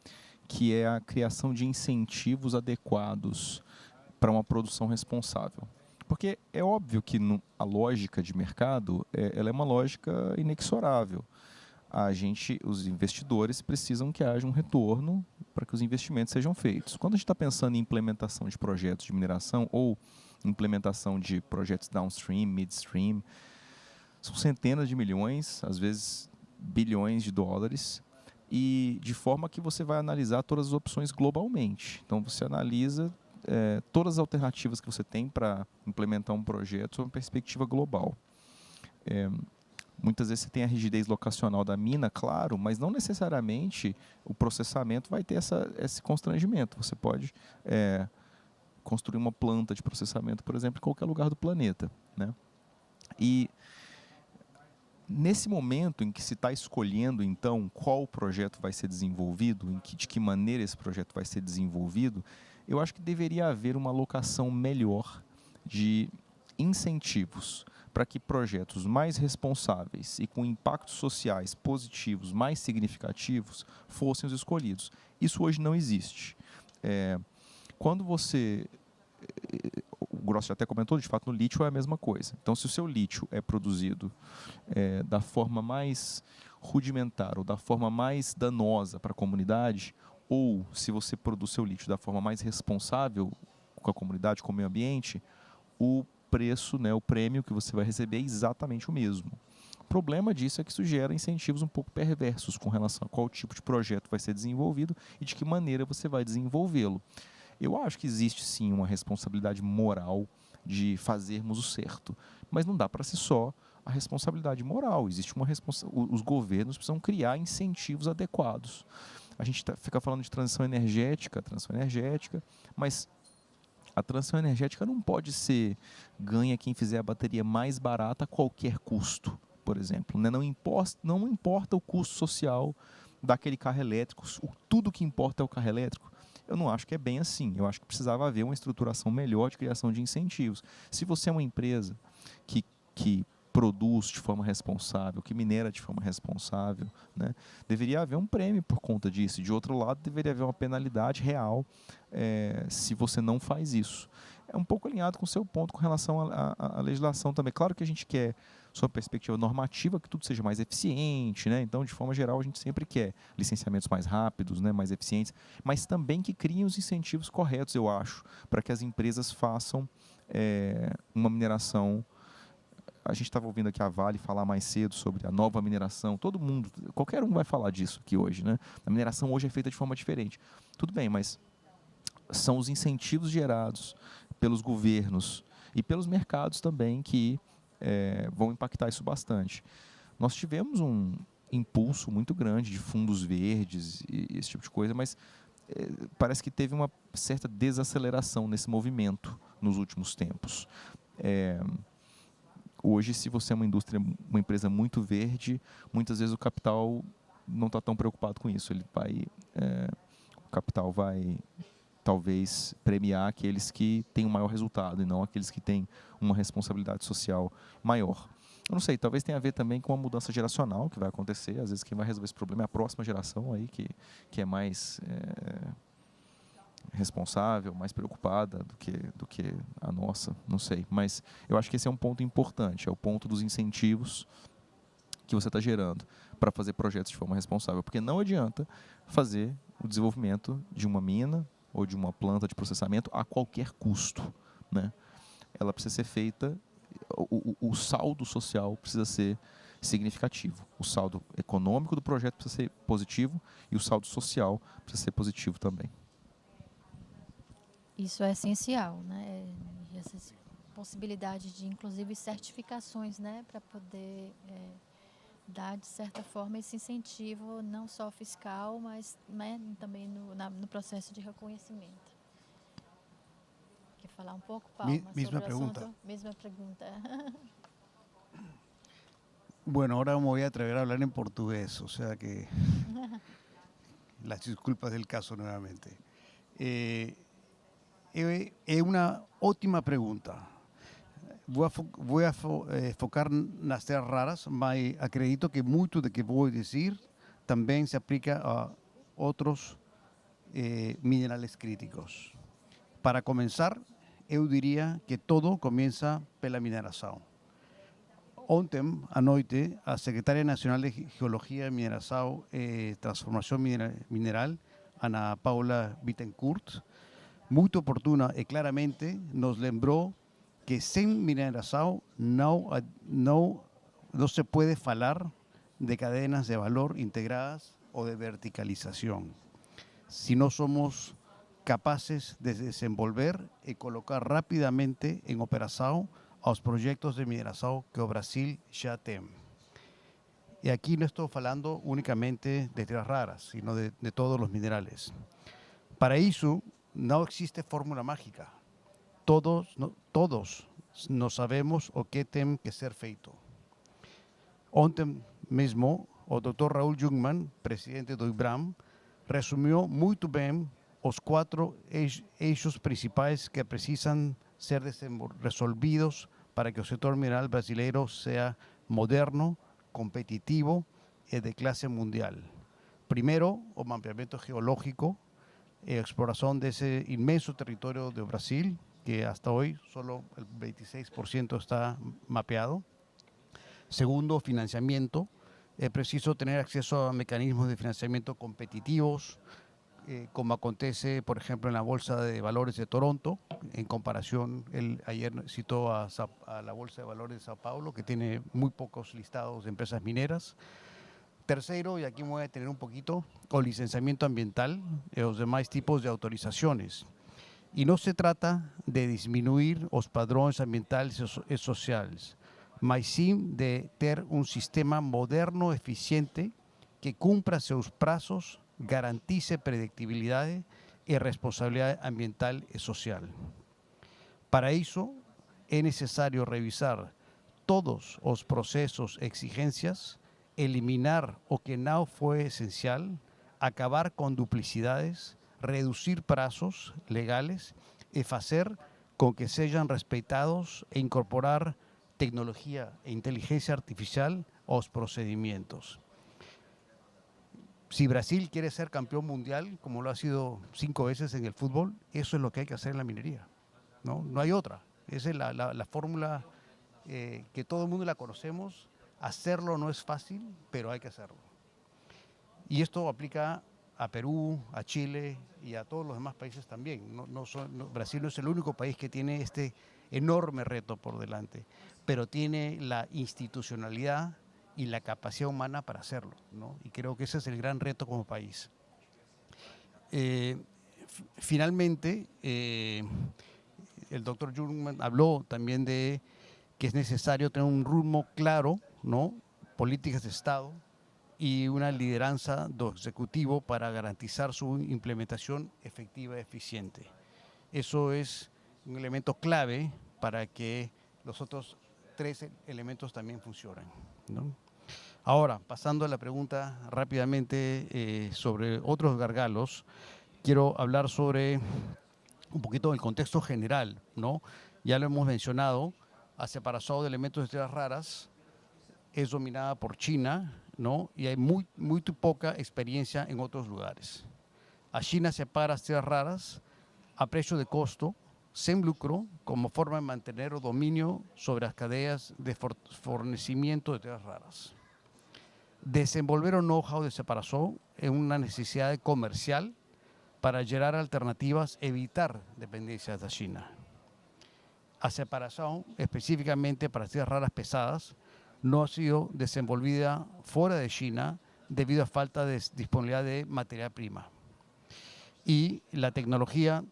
que é a criação de incentivos adequados para uma produção responsável. Porque é óbvio que a lógica de mercado ela é uma lógica inexorável. Os investidores precisam que haja um retorno para que os investimentos sejam feitos. Quando a gente está pensando em implementação de projetos de mineração ou implementação de projetos downstream, midstream, são centenas de milhões, às vezes bilhões de dólares, e de forma que você vai analisar todas as opções globalmente. Então você analisa todas as alternativas que você tem para implementar um projeto sob uma perspectiva global. Muitas vezes você tem a rigidez locacional da mina, claro, mas não necessariamente o processamento vai ter esse constrangimento. Você pode construir uma planta de processamento, por exemplo, em qualquer lugar do planeta, né? E nesse momento em que se está escolhendo, então, qual projeto vai ser desenvolvido, de que maneira esse projeto vai ser desenvolvido, eu acho que deveria haver uma alocação melhor de incentivos para que projetos mais responsáveis e com impactos sociais positivos mais significativos fossem os escolhidos. Isso hoje não existe. Quando o Grossi até comentou, de fato, no lítio é a mesma coisa. Então, se o seu lítio é produzido da forma mais rudimentar ou da forma mais danosa para a comunidade, ou se você produz seu lítio da forma mais responsável com a comunidade, com o meio ambiente, o preço, né, o prêmio que você vai receber é exatamente o mesmo. O problema disso é que isso gera incentivos um pouco perversos com relação a qual tipo de projeto vai ser desenvolvido e de que maneira você vai desenvolvê-lo. Eu acho que existe sim uma responsabilidade moral de fazermos o certo, mas não dá para ser só a responsabilidade moral. Existe os governos precisam criar incentivos adequados. A gente fica falando de transição energética, mas a transição energética não pode ser ganha quem fizer a bateria mais barata a qualquer custo, por exemplo, né? Não importa o custo social daquele carro elétrico, tudo que importa é o carro elétrico. Eu não acho que é bem assim. Eu acho que precisava haver uma estruturação melhor de criação de incentivos. Se você é uma empresa que produz de forma responsável, que minera de forma responsável, né, deveria haver um prêmio por conta disso. De outro lado, deveria haver uma penalidade real se você não faz isso. É um pouco alinhado com o seu ponto com relação à legislação também. Claro que a gente quer, sob a perspectiva normativa, que tudo seja mais eficiente, né? Então, de forma geral, a gente sempre quer licenciamentos mais rápidos, né, mais eficientes, mas também que criem os incentivos corretos, eu acho, para que as empresas façam uma mineração. A gente estava ouvindo aqui a Vale falar mais cedo sobre a nova mineração. Todo mundo, qualquer um vai falar disso aqui hoje, né? A mineração hoje é feita de forma diferente. Tudo bem, mas são os incentivos gerados pelos governos e pelos mercados também que vão impactar isso bastante. Nós tivemos um impulso muito grande de fundos verdes e esse tipo de coisa, mas parece que teve uma certa desaceleração nesse movimento nos últimos tempos. Hoje, se você é uma empresa muito verde, muitas vezes o capital não está tão preocupado com isso. O capital vai, talvez, premiar aqueles que têm um maior resultado e não aqueles que têm uma responsabilidade social maior. Eu não sei, talvez tenha a ver também com a mudança geracional que vai acontecer. Às vezes quem vai resolver esse problema é a próxima geração aí, que é mais responsável, mais preocupada do que a nossa, não sei. Mas eu acho que esse é um ponto importante, é o ponto dos incentivos que você está gerando para fazer projetos de forma responsável. Porque não adianta fazer o desenvolvimento de uma mina ou de uma planta de processamento a qualquer custo, né? Ela precisa ser feita, o saldo social precisa ser significativo. O saldo econômico do projeto precisa ser positivo e o saldo social precisa ser positivo também. Isso é essencial, né? E essas possibilidades de, inclusive, certificações, né? Para poder dar, de certa forma, esse incentivo, não só fiscal, mas, né, também no processo de reconhecimento. Quer falar um pouco, Paulo, Misma sobre o pregunta. assunto? Mesma pergunta. Bueno, ahora me voy a atrever a hablar en portugués, o sea que las disculpas del caso nuevamente. É uma ótima pergunta. Vou focar nas terras raras, mas acredito que muito do que vou dizer também se aplica a outros minerais críticos. Para começar, eu diria que todo começa pela mineração. Ontem à noite, a Secretaria Nacional de Geologia, Mineração e Transformação Mineral, Ana Paula Bittencourt, muito oportuna e claramente nos lembrou que sem mineração não se pode falar de cadenas de valor integradas ou de verticalização. Se não somos capazes de desenvolver e colocar rapidamente em operação aos projetos de mineração que o Brasil já tem. E aqui não estou falando unicamente de terras raras, sino de todos os minerais. Para isso, não existe fórmula mágica. Todos nós sabemos o que tem que ser feito. Ontem mesmo, o Dr. Raul Jungmann, presidente do IBRAM, resumiu muito bem os 4 eixos principais que precisam ser resolvidos para que o setor mineral brasileiro seja moderno, competitivo e de classe mundial. Primeiro, o mapeamento geológico e exploração desse imenso território do Brasil, que hasta hoy solo el 26% está mapeado. Segundo, financiamiento. Es preciso tener acceso a mecanismos de financiamiento competitivos, como acontece, por ejemplo, en la Bolsa de Valores de Toronto, en comparación, él ayer citó a la Bolsa de Valores de Sao Paulo, que tiene muy pocos listados de empresas mineras. Tercero, y aquí me voy a detener un poquito, o licenciamiento ambiental y los demás tipos de autorizaciones. Y no se trata de disminuir los padrões ambientales y sociales, mas sim de ter um sistema moderno, eficiente, que cumpra seus prazos, garantice predictibilidade e responsabilidade ambiental e social. Para isso, é necessário revisar todos os processos e exigências, eliminar o que não foi essencial, acabar com duplicidades, reduzir prazos legales e fazer com que sejam respeitados e incorporar tecnología e inteligencia artificial aos procedimientos. Si Brasil quiere ser campeón mundial, como lo ha sido 5 veces en el fútbol, eso es lo que hay que hacer en la minería. No hay otra. Esa es la fórmula que todo el mundo la conocemos. Hacerlo no es fácil, pero hay que hacerlo. Y esto aplica a Perú, a Chile y a todos los demás países también. Brasil no es el único país que tiene este enorme reto por delante, pero tiene la institucionalidad y la capacidad humana para hacerlo, ¿no? Y creo que ese es el gran reto como país. Finalmente, el doctor Jungmann habló también de que es necesario tener un rumbo claro, ¿no? Políticas de Estado y una lideranza do ejecutivo para garantizar su implementación efectiva y eficiente. Eso es un elemento clave para que los otros 3 elementos también funcionen, ¿no? Ahora, pasando a la pregunta rápidamente sobre otros gargalos, quiero hablar sobre un poquito del contexto general, ¿no? Ya lo hemos mencionado, a separación de elementos de tierras raras, es dominada por China, ¿no? Y hay muy poca experiencia en otros lugares. A China separa las tierras raras a precio de costo, sin lucro, como forma de mantener el dominio sobre las cadenas de fornecimiento de tierras raras. Desenvolver un know-how de separación es una necesidad comercial para generar alternativas, evitar dependencias de China. La separación, específicamente para tierras raras pesadas, no ha sido desenvolvida fuera de China debido a falta de disponibilidad de materia prima. Y la tecnología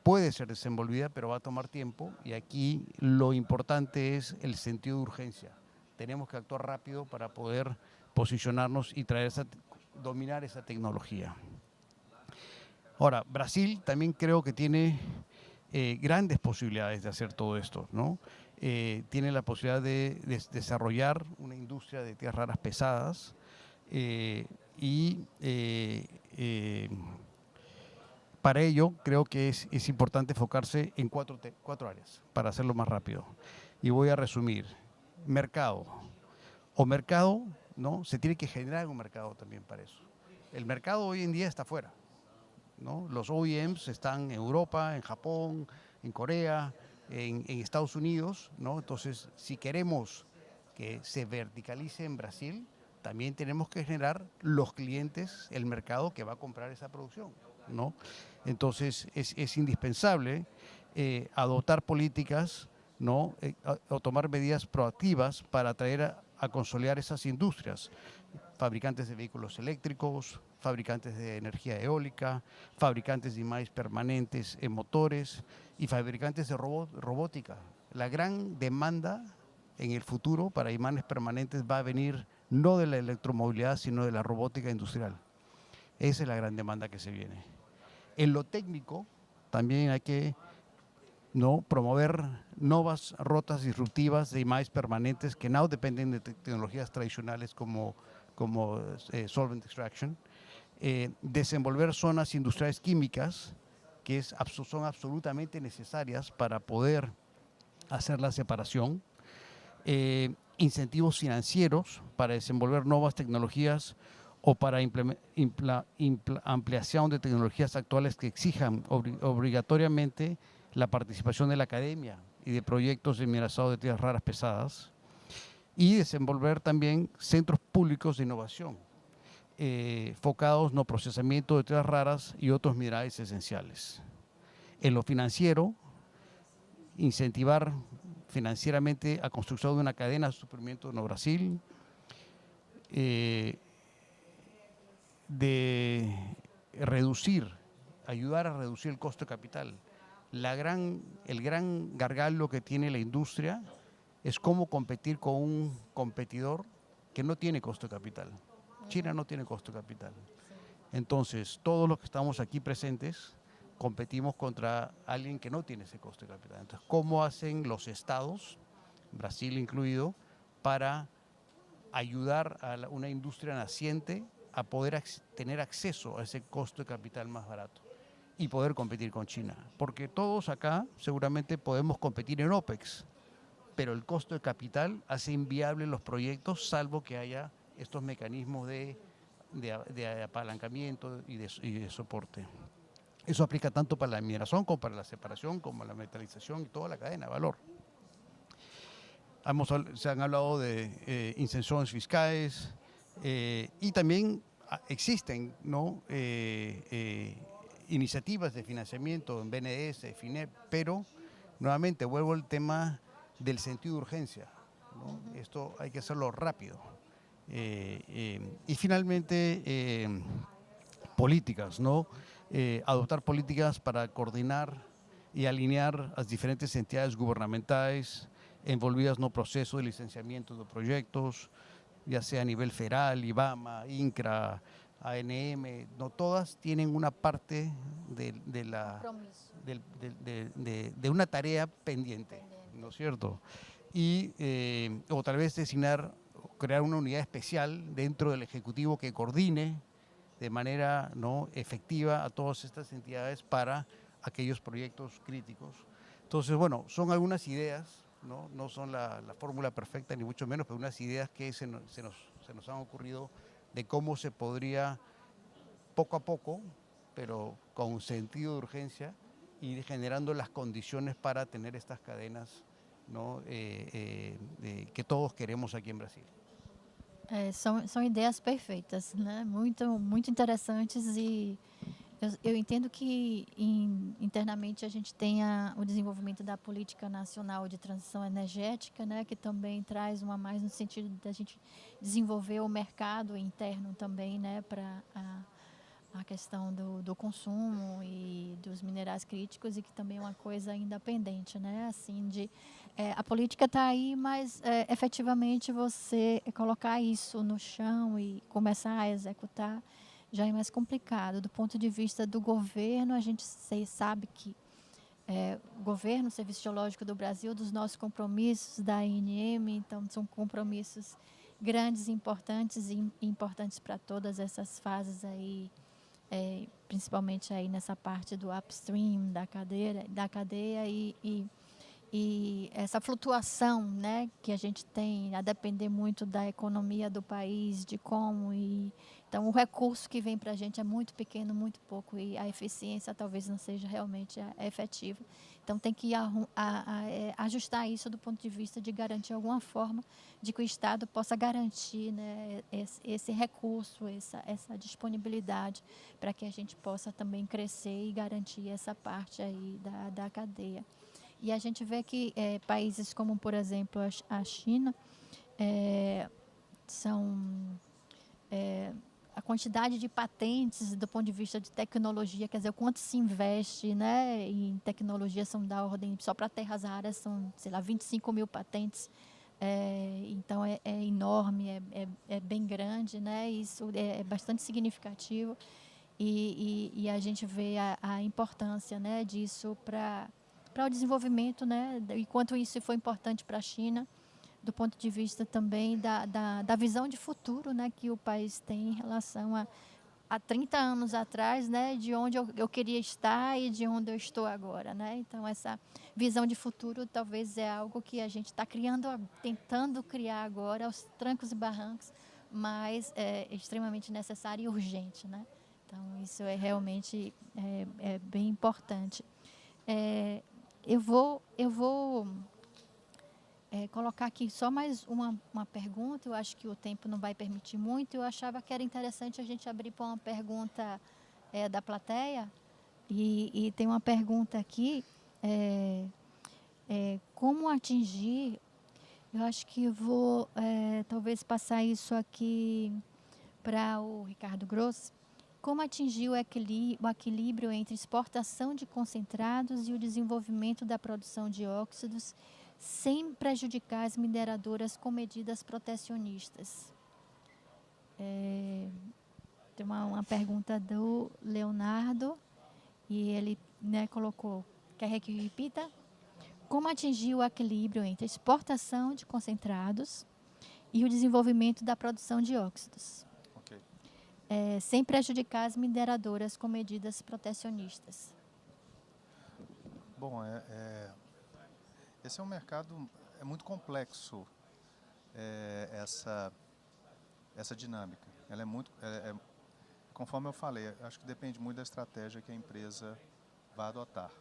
puede ser desenvolvida, pero va a tomar tiempo, y aquí lo importante es el sentido de urgencia. Tenemos que actuar rápido para poder posicionarnos y dominar esa tecnología. Ahora, Brasil también creo que tiene grandes posibilidades de hacer todo esto, ¿no? Tiene la posibilidad de desarrollar una industria de tierras raras pesadas para ello creo que es importante enfocarse en cuatro áreas para hacerlo más rápido. Y voy a resumir. Mercado. ¿No? Se tiene que generar un mercado también para eso. El mercado hoy en día está afuera, ¿no? Los OEMs están en Europa, en Japón, en Corea, en Estados Unidos, ¿no? Entonces, si queremos que se verticalice en Brasil, también tenemos que generar los clientes, el mercado que va a comprar esa producción, ¿no? Entonces, es indispensable adoptar políticas, ¿no? O tomar medidas proactivas para atraer a consolidar esas industrias. Fabricantes de vehículos eléctricos, fabricantes de energía eólica, fabricantes de imanes permanentes en motores y fabricantes de robótica. La gran demanda en el futuro para imanes permanentes va a venir no de la electromovilidad, sino de la robótica industrial. Esa es la gran demanda que se viene. En lo técnico, también hay que promover nuevas rutas disruptivas de imanes permanentes que no dependen de tecnologías tradicionales como solvent extraction, desenvolver zonas industriales químicas que son absolutamente necesarias para poder hacer la separación, incentivos financieros para desenvolver nuevas tecnologías o para ampliación de tecnologías actuales que exijan obligatoriamente la participación de la academia y de proyectos de minerazado de tierras raras pesadas, y desenvolver también centros públicos de innovación enfocados en el procesamiento de tierras raras y otros minerales esenciales. En lo financiero, incentivar financieramente a construcción de una cadena de suplimiento en Brasil, de ayudar a reducir el costo de capital. El gran gargalo que tiene la industria es cómo competir con un competidor que no tiene costo de capital. China no tiene costo de capital. Entonces, todos los que estamos aquí presentes competimos contra alguien que no tiene ese costo de capital. Entonces, ¿cómo hacen los estados, Brasil incluido, para ayudar a una industria naciente a poder tener acceso a ese costo de capital más barato y poder competir con China? Porque todos acá seguramente podemos competir en OPEX, pero el costo de capital hace inviable los proyectos, salvo que haya estos mecanismos de apalancamiento y de soporte. Eso aplica tanto para la mineración como para la separación, como la metalización y toda la cadena de valor. Se han hablado de incentivos fiscales y también existen, ¿no? Iniciativas de financiamiento en BNDES, FINEP, pero nuevamente vuelvo al tema del sentido de urgencia, ¿no? Esto hay que hacerlo rápido. Y finalmente, políticas, ¿no? Adoptar políticas para coordinar y alinear las diferentes entidades gubernamentales envolvidas en el proceso de licenciamiento de proyectos, ya sea a nivel federal, IBAMA, INCRA, ANM, no todas tienen una parte de una tarea pendiente, ¿no es cierto? Y, o tal vez crear una unidad especial dentro del Ejecutivo que coordine de manera efectiva a todas estas entidades para aquellos proyectos críticos. Entonces, bueno, son algunas ideas ¿no? No son la fórmula perfecta, ni mucho menos, pero unas ideas que se nos han ocurrido de cómo se podría poco a poco, pero con sentido de urgencia, ir generando las condiciones para tener estas cadenas, ¿no? Que todos queremos aquí en Brasil. São ideias perfeitas, né? Muito interessantes e eu entendo que internamente a gente tenha o desenvolvimento da política nacional de transição energética, né? Que também traz uma mais no sentido da gente desenvolver o mercado interno também, né? Para a questão do consumo e dos minerais críticos e que também é uma coisa ainda pendente, né? Assim, a política está aí, mas efetivamente você colocar isso no chão e começar a executar já é mais complicado. Do ponto de vista do governo, a gente sabe que o governo, o Serviço Geológico do Brasil, dos nossos compromissos da ANM, então são compromissos grandes, importantes e importantes para todas essas fases aí, principalmente aí nessa parte do upstream da cadeia e essa flutuação, né, que a gente tem a depender muito da economia do país, de como então o recurso que vem para a gente é muito pequeno, muito pouco e a eficiência talvez não seja realmente efetiva. Então tem que ajustar isso do ponto de vista de garantir alguma forma de que o Estado possa garantir, né, esse recurso, essa disponibilidade para que a gente possa também crescer e garantir essa parte aí da cadeia. E a gente vê que países como, por exemplo, a China, a quantidade de patentes do ponto de vista de tecnologia, quer dizer, o quanto se investe, né, em tecnologia são da ordem, só para terras raras são, sei lá, 25 mil patentes. Então é enorme, é bem grande, né, isso é bastante significativo e a gente vê a importância, né, disso para o desenvolvimento, né, e quanto isso foi importante para a China, do ponto de vista também da visão de futuro, né, que o país tem em relação a 30 anos atrás, né, de onde eu queria estar e de onde eu estou agora, né? Então essa visão de futuro talvez é algo que a gente está tentando criar agora aos trancos e barrancos, mas é extremamente necessário e urgente, né? Então isso é realmente bem importante. Eu vou colocar aqui só mais uma pergunta. Eu acho que o tempo não vai permitir muito. Eu achava que era interessante a gente abrir para uma pergunta da plateia. E tem uma pergunta aqui. Como atingir... Eu acho que vou talvez passar isso aqui para o Ricardo Gross. Como atingir o equilíbrio entre exportação de concentrados e o desenvolvimento da produção de óxidos sem prejudicar as mineradoras com medidas protecionistas? Tem uma pergunta do Leonardo e ele, né, colocou, quer que eu repita? Como atingir o equilíbrio entre a exportação de concentrados e o desenvolvimento da produção de óxidos? Ok. Sem prejudicar as mineradoras com medidas protecionistas. Bom, esse é um mercado muito complexo, essa dinâmica. Ela é muito, conforme eu falei, acho que depende muito da estratégia que a empresa vai adotar.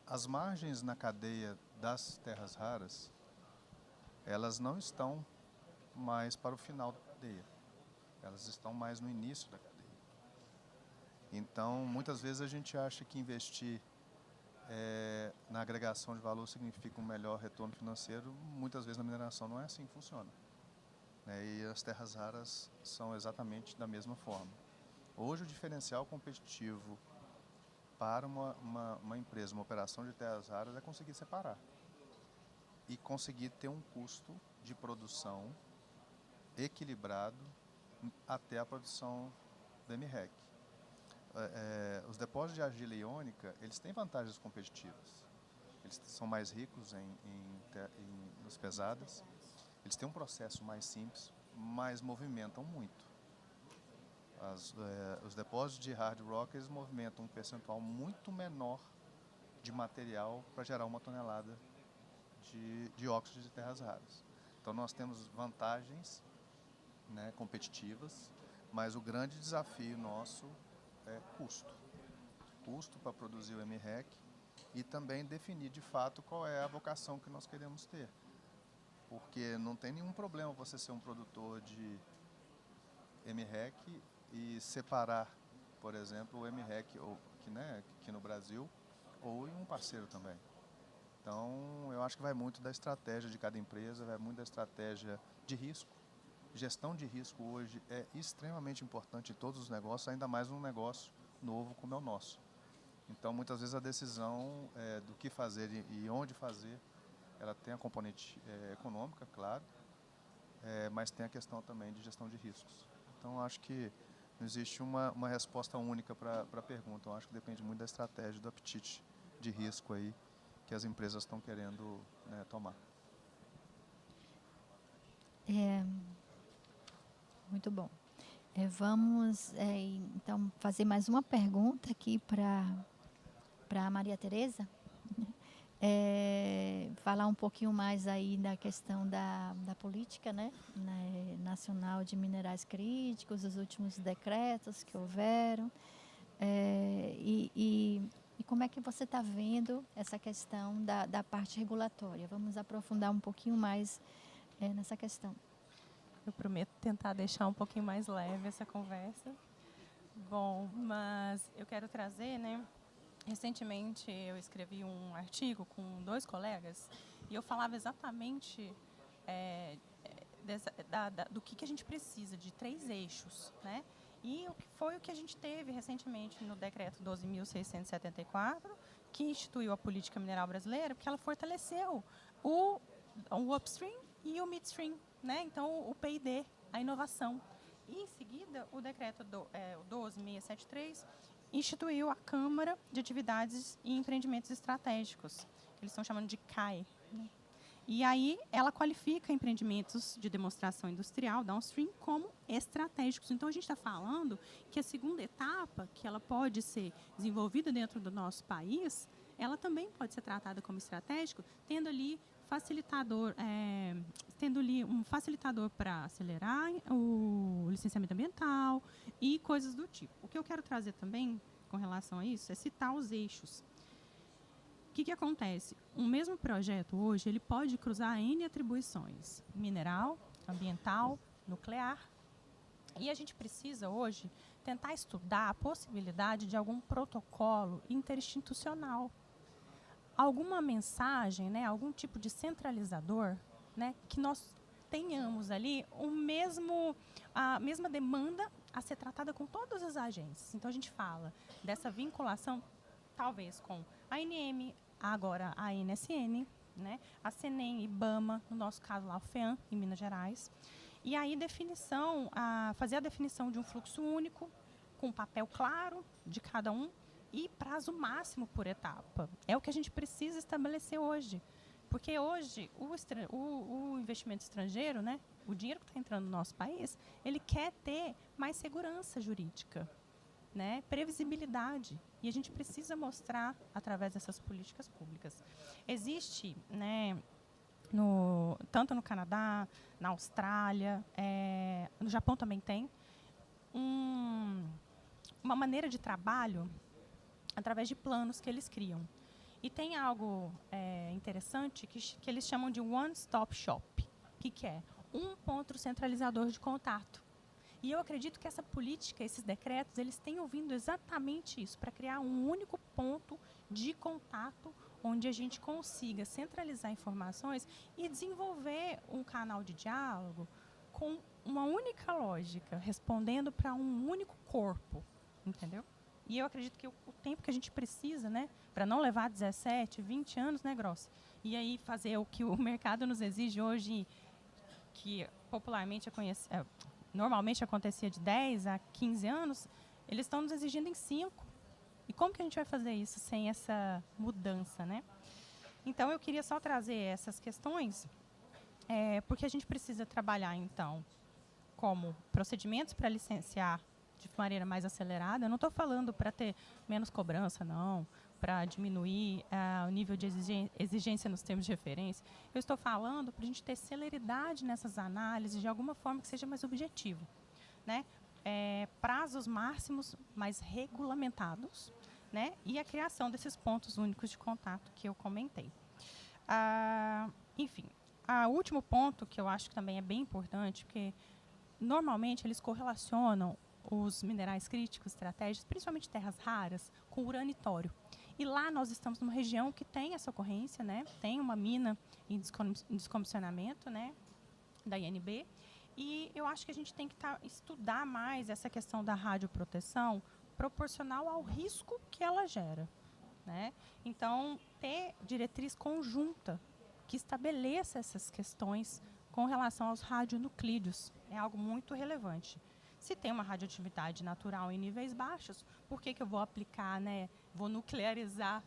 As margens na cadeia das terras raras, elas não estão mais para o final da cadeia. Elas estão mais no início da cadeia. Então, muitas vezes a gente acha que investir na agregação de valor significa um melhor retorno financeiro. Muitas vezes na mineração não é assim que funciona. E as terras raras são exatamente da mesma forma. Hoje o diferencial competitivo para uma empresa, uma operação de terras raras é conseguir separar e conseguir ter um custo de produção equilibrado até a produção do MREC. Os depósitos de argila iônica, eles têm vantagens competitivas. Eles são mais ricos nas pesadas, eles têm um processo mais simples, mas movimentam muito. Os depósitos de hard rock, eles movimentam um percentual muito menor de material para gerar 1 tonelada de dióxido de terras raras. Então nós temos vantagens, né, competitivas, mas o grande desafio nosso é custo. Custo para produzir o MREC e também definir de fato qual é a vocação que nós queremos ter. Porque não tem nenhum problema você ser um produtor de MREC e separar, por exemplo, o MREC aqui no Brasil ou em um parceiro também. Então, eu acho que vai muito da estratégia de cada empresa, vai muito da estratégia de risco. Gestão de risco hoje é extremamente importante em todos os negócios, ainda mais um negócio novo como é o nosso. Então, muitas vezes a decisão do que fazer e onde fazer, ela tem a componente econômica, claro, mas tem a questão também de gestão de riscos. Então, acho que não existe uma resposta única para a pergunta. Eu acho que depende muito da estratégia, do apetite de risco aí que as empresas estão querendo, né, tomar. Muito bom. Vamos, então, fazer mais uma pergunta aqui para a Maria Tereza. Falar um pouquinho mais aí da questão da política, né, nacional de minerais críticos, os últimos decretos que houveram, e como é que você está vendo essa questão da parte regulatória. Vamos aprofundar um pouquinho mais nessa questão. Eu prometo tentar deixar um pouquinho mais leve essa conversa. Bom, mas eu quero trazer, né? Recentemente eu escrevi um artigo com 2 colegas e eu falava exatamente do que a gente precisa, de 3 eixos, né? E foi o que a gente teve recentemente no decreto 12.674, que instituiu a política mineral brasileira, porque ela fortaleceu o upstream e o midstream, né? Então o P&D, a inovação. E em seguida o decreto 12.673 instituiu a Câmara de Atividades e Empreendimentos Estratégicos, que eles estão chamando de CAE, né? E aí ela qualifica empreendimentos de demonstração industrial, downstream, como estratégicos. Então a gente está falando que a segunda etapa, que ela pode ser desenvolvida dentro do nosso país, ela também pode ser tratada como estratégico, tendo ali um facilitador para acelerar o licenciamento ambiental e coisas do tipo. O que eu quero trazer também com relação a isso é citar os eixos. O que acontece? Um mesmo projeto hoje ele pode cruzar N atribuições: mineral, ambiental, nuclear. E a gente precisa hoje tentar estudar a possibilidade de algum protocolo interinstitucional. Alguma mensagem, né, algum tipo de centralizador, né, que nós tenhamos ali a mesma demanda a ser tratada com todas as agências. Então a gente fala dessa vinculação, talvez com a ANM, agora a ANSN, né, a CENEM, IBAMA, no nosso caso lá o FEAM, em Minas Gerais. E aí fazer a definição de um fluxo único, com um papel claro de cada um, e prazo máximo por etapa. É o que a gente precisa estabelecer hoje. Porque hoje o investimento estrangeiro, né, o dinheiro que está entrando no nosso país, ele quer ter mais segurança jurídica, né, previsibilidade. E a gente precisa mostrar através dessas políticas públicas. Existe, né, tanto no Canadá, na Austrália, no Japão também tem, uma maneira de trabalho através de planos que eles criam. E tem algo interessante que eles chamam de one-stop shop, que é um ponto centralizador de contato. E eu acredito que essa política, esses decretos, eles têm ouvido exatamente isso, para criar um único ponto de contato onde a gente consiga centralizar informações e desenvolver um canal de diálogo com uma única lógica, respondendo para um único corpo, entendeu? E eu acredito que o tempo que a gente precisa, né, para não levar 17, 20 anos, né, Grossi? E aí fazer o que o mercado nos exige hoje, que popularmente normalmente acontecia de 10 a 15 anos, eles estão nos exigindo em 5. E como que a gente vai fazer isso sem essa mudança, né? Então, eu queria só trazer essas questões, porque a gente precisa trabalhar, então, como procedimentos para licenciar de maneira mais acelerada. Eu não estou falando para ter menos cobrança, não. para diminuir o nível de exigência nos termos de referência. Eu estou falando para a gente ter celeridade nessas análises, de alguma forma que seja mais objetivo, né? Prazos máximos mais regulamentados, né? E a criação desses pontos únicos de contato que eu comentei. Enfim, o último ponto que eu acho que também é bem importante, porque normalmente eles correlacionam os minerais críticos, estratégicos, principalmente terras raras, com urânio e tório. E lá nós estamos numa região que tem essa ocorrência, né? Tem uma mina em descomissionamento, né? Da INB. E eu acho que a gente tem que estudar mais essa questão da radioproteção proporcional ao risco que ela gera, né? Então, ter diretriz conjunta que estabeleça essas questões com relação aos radionuclídeos é algo muito relevante. Se tem uma radioatividade natural em níveis baixos, por que eu vou aplicar, né, vou nuclearizar,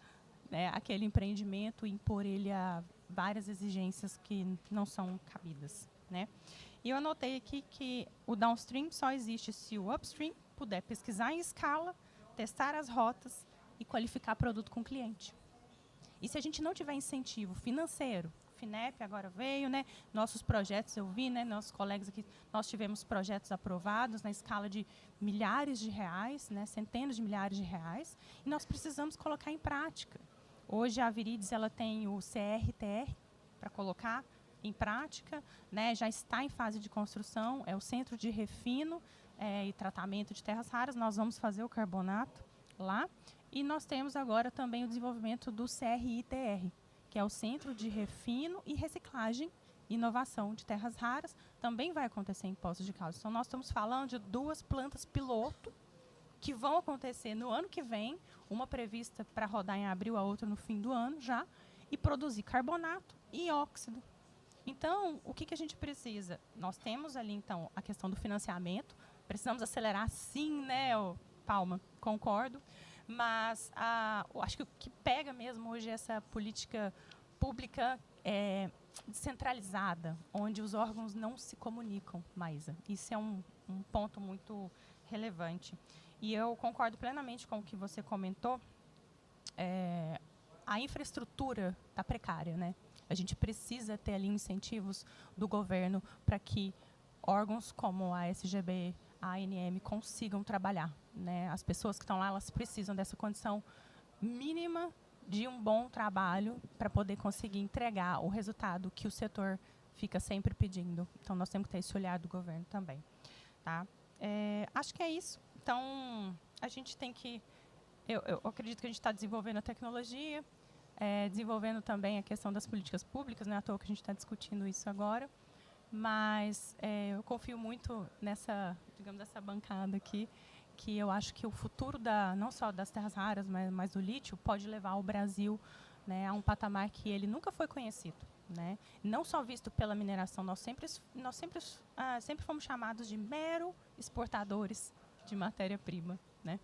né, aquele empreendimento e impor ele a várias exigências que não são cabidas, né? E eu anotei aqui que o downstream só existe se o upstream puder pesquisar em escala, testar as rotas e qualificar produto com o cliente. E se a gente não tiver incentivo financeiro, FINEP agora veio, né? Nossos projetos, eu vi, né? Nossos colegas aqui, nós tivemos projetos aprovados na escala de milhares de reais, né? Centenas de milhares de reais, e nós precisamos colocar em prática. Hoje a Virides, ela tem o CRTR para colocar em prática, né? Já está em fase de construção, é o Centro de Refino e Tratamento de Terras Raras. Nós vamos fazer o carbonato lá, e nós temos agora também o desenvolvimento do CRITR, que é o Centro de Refino e Reciclagem e Inovação de Terras Raras, também vai acontecer em Poços de Caldas. Então, nós estamos falando de 2 plantas piloto que vão acontecer no ano que vem, uma prevista para rodar em abril, a outra no fim do ano já, e produzir carbonato e óxido. Então, o que a gente precisa? Nós temos ali, então, a questão do financiamento, precisamos acelerar sim, né, Palma, concordo, mas acho que o que pega mesmo hoje é essa política pública descentralizada, onde os órgãos não se comunicam mais. Isso é um ponto muito relevante. E eu concordo plenamente com o que você comentou. A infraestrutura está precária, né? A gente precisa ter ali incentivos do governo para que órgãos como a SGB, a ANM consigam trabalhar, né? As pessoas que estão lá, elas precisam dessa condição mínima de um bom trabalho para poder conseguir entregar o resultado que o setor fica sempre pedindo. Então, nós temos que ter esse olhar do governo também, tá? Acho que é isso. Então, a gente tem que... Eu acredito que a gente está desenvolvendo a tecnologia, desenvolvendo também a questão das políticas públicas, não é à toa que a gente está discutindo isso agora, mas eu confio muito nessa, digamos, essa bancada aqui, que eu acho que o futuro não só das terras raras, mas do lítio pode levar o Brasil, né, a um patamar que ele nunca foi conhecido, né? Não só visto pela mineração, nós sempre fomos chamados de mero exportadores de matéria-prima, né?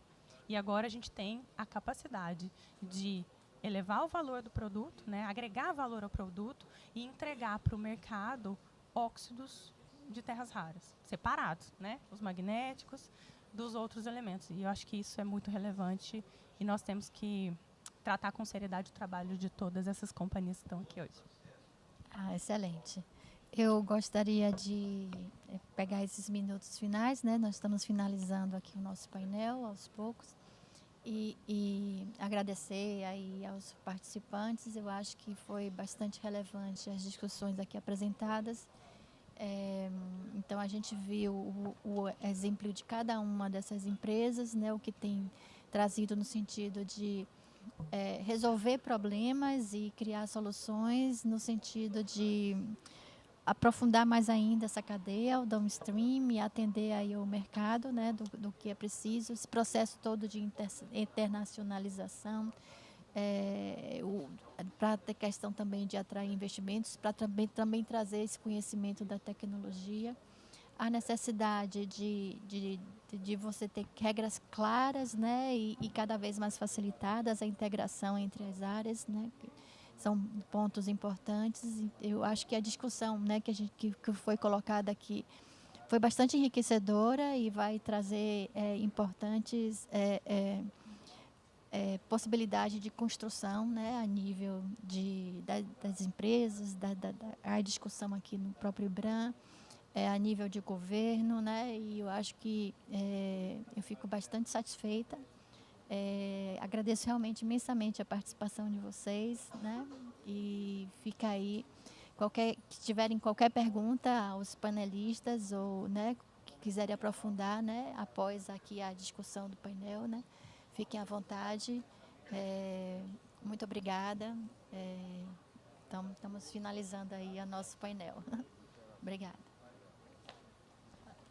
E agora a gente tem a capacidade de elevar o valor do produto, né, agregar valor ao produto e entregar para o mercado óxidos de terras raras, separados, né, os magnéticos dos outros elementos. E eu acho que isso é muito relevante e nós temos que tratar com seriedade o trabalho de todas essas companhias que estão aqui hoje. Excelente. Eu gostaria de pegar esses minutos finais, né? Nós estamos finalizando aqui o nosso painel aos poucos e agradecer aí aos participantes. Eu acho que foi bastante relevante as discussões aqui apresentadas. Então, a gente viu o exemplo de cada uma dessas empresas, né? O que tem trazido no sentido de resolver problemas e criar soluções no sentido de aprofundar mais ainda essa cadeia, o downstream, e atender aí o mercado, né, do que é preciso, esse processo todo de internacionalização, para ter questão também de atrair investimentos, para também trazer esse conhecimento da tecnologia, a necessidade de você ter regras claras, né, e cada vez mais facilitadas, a integração entre as áreas, né, são pontos importantes. Eu acho que a discussão, né, que foi colocada aqui foi bastante enriquecedora e vai trazer importantes possibilidade de construção, né, a nível das empresas, a discussão aqui no próprio IBRAM, a nível de governo, né, e eu acho que eu fico bastante satisfeita. Agradeço realmente imensamente a participação de vocês, né, e fica aí, que tiverem qualquer pergunta aos panelistas ou, né, que quiserem aprofundar, né, após aqui a discussão do painel, né, fiquem à vontade. Muito obrigada. Estamos finalizando aí o nosso painel. Obrigada.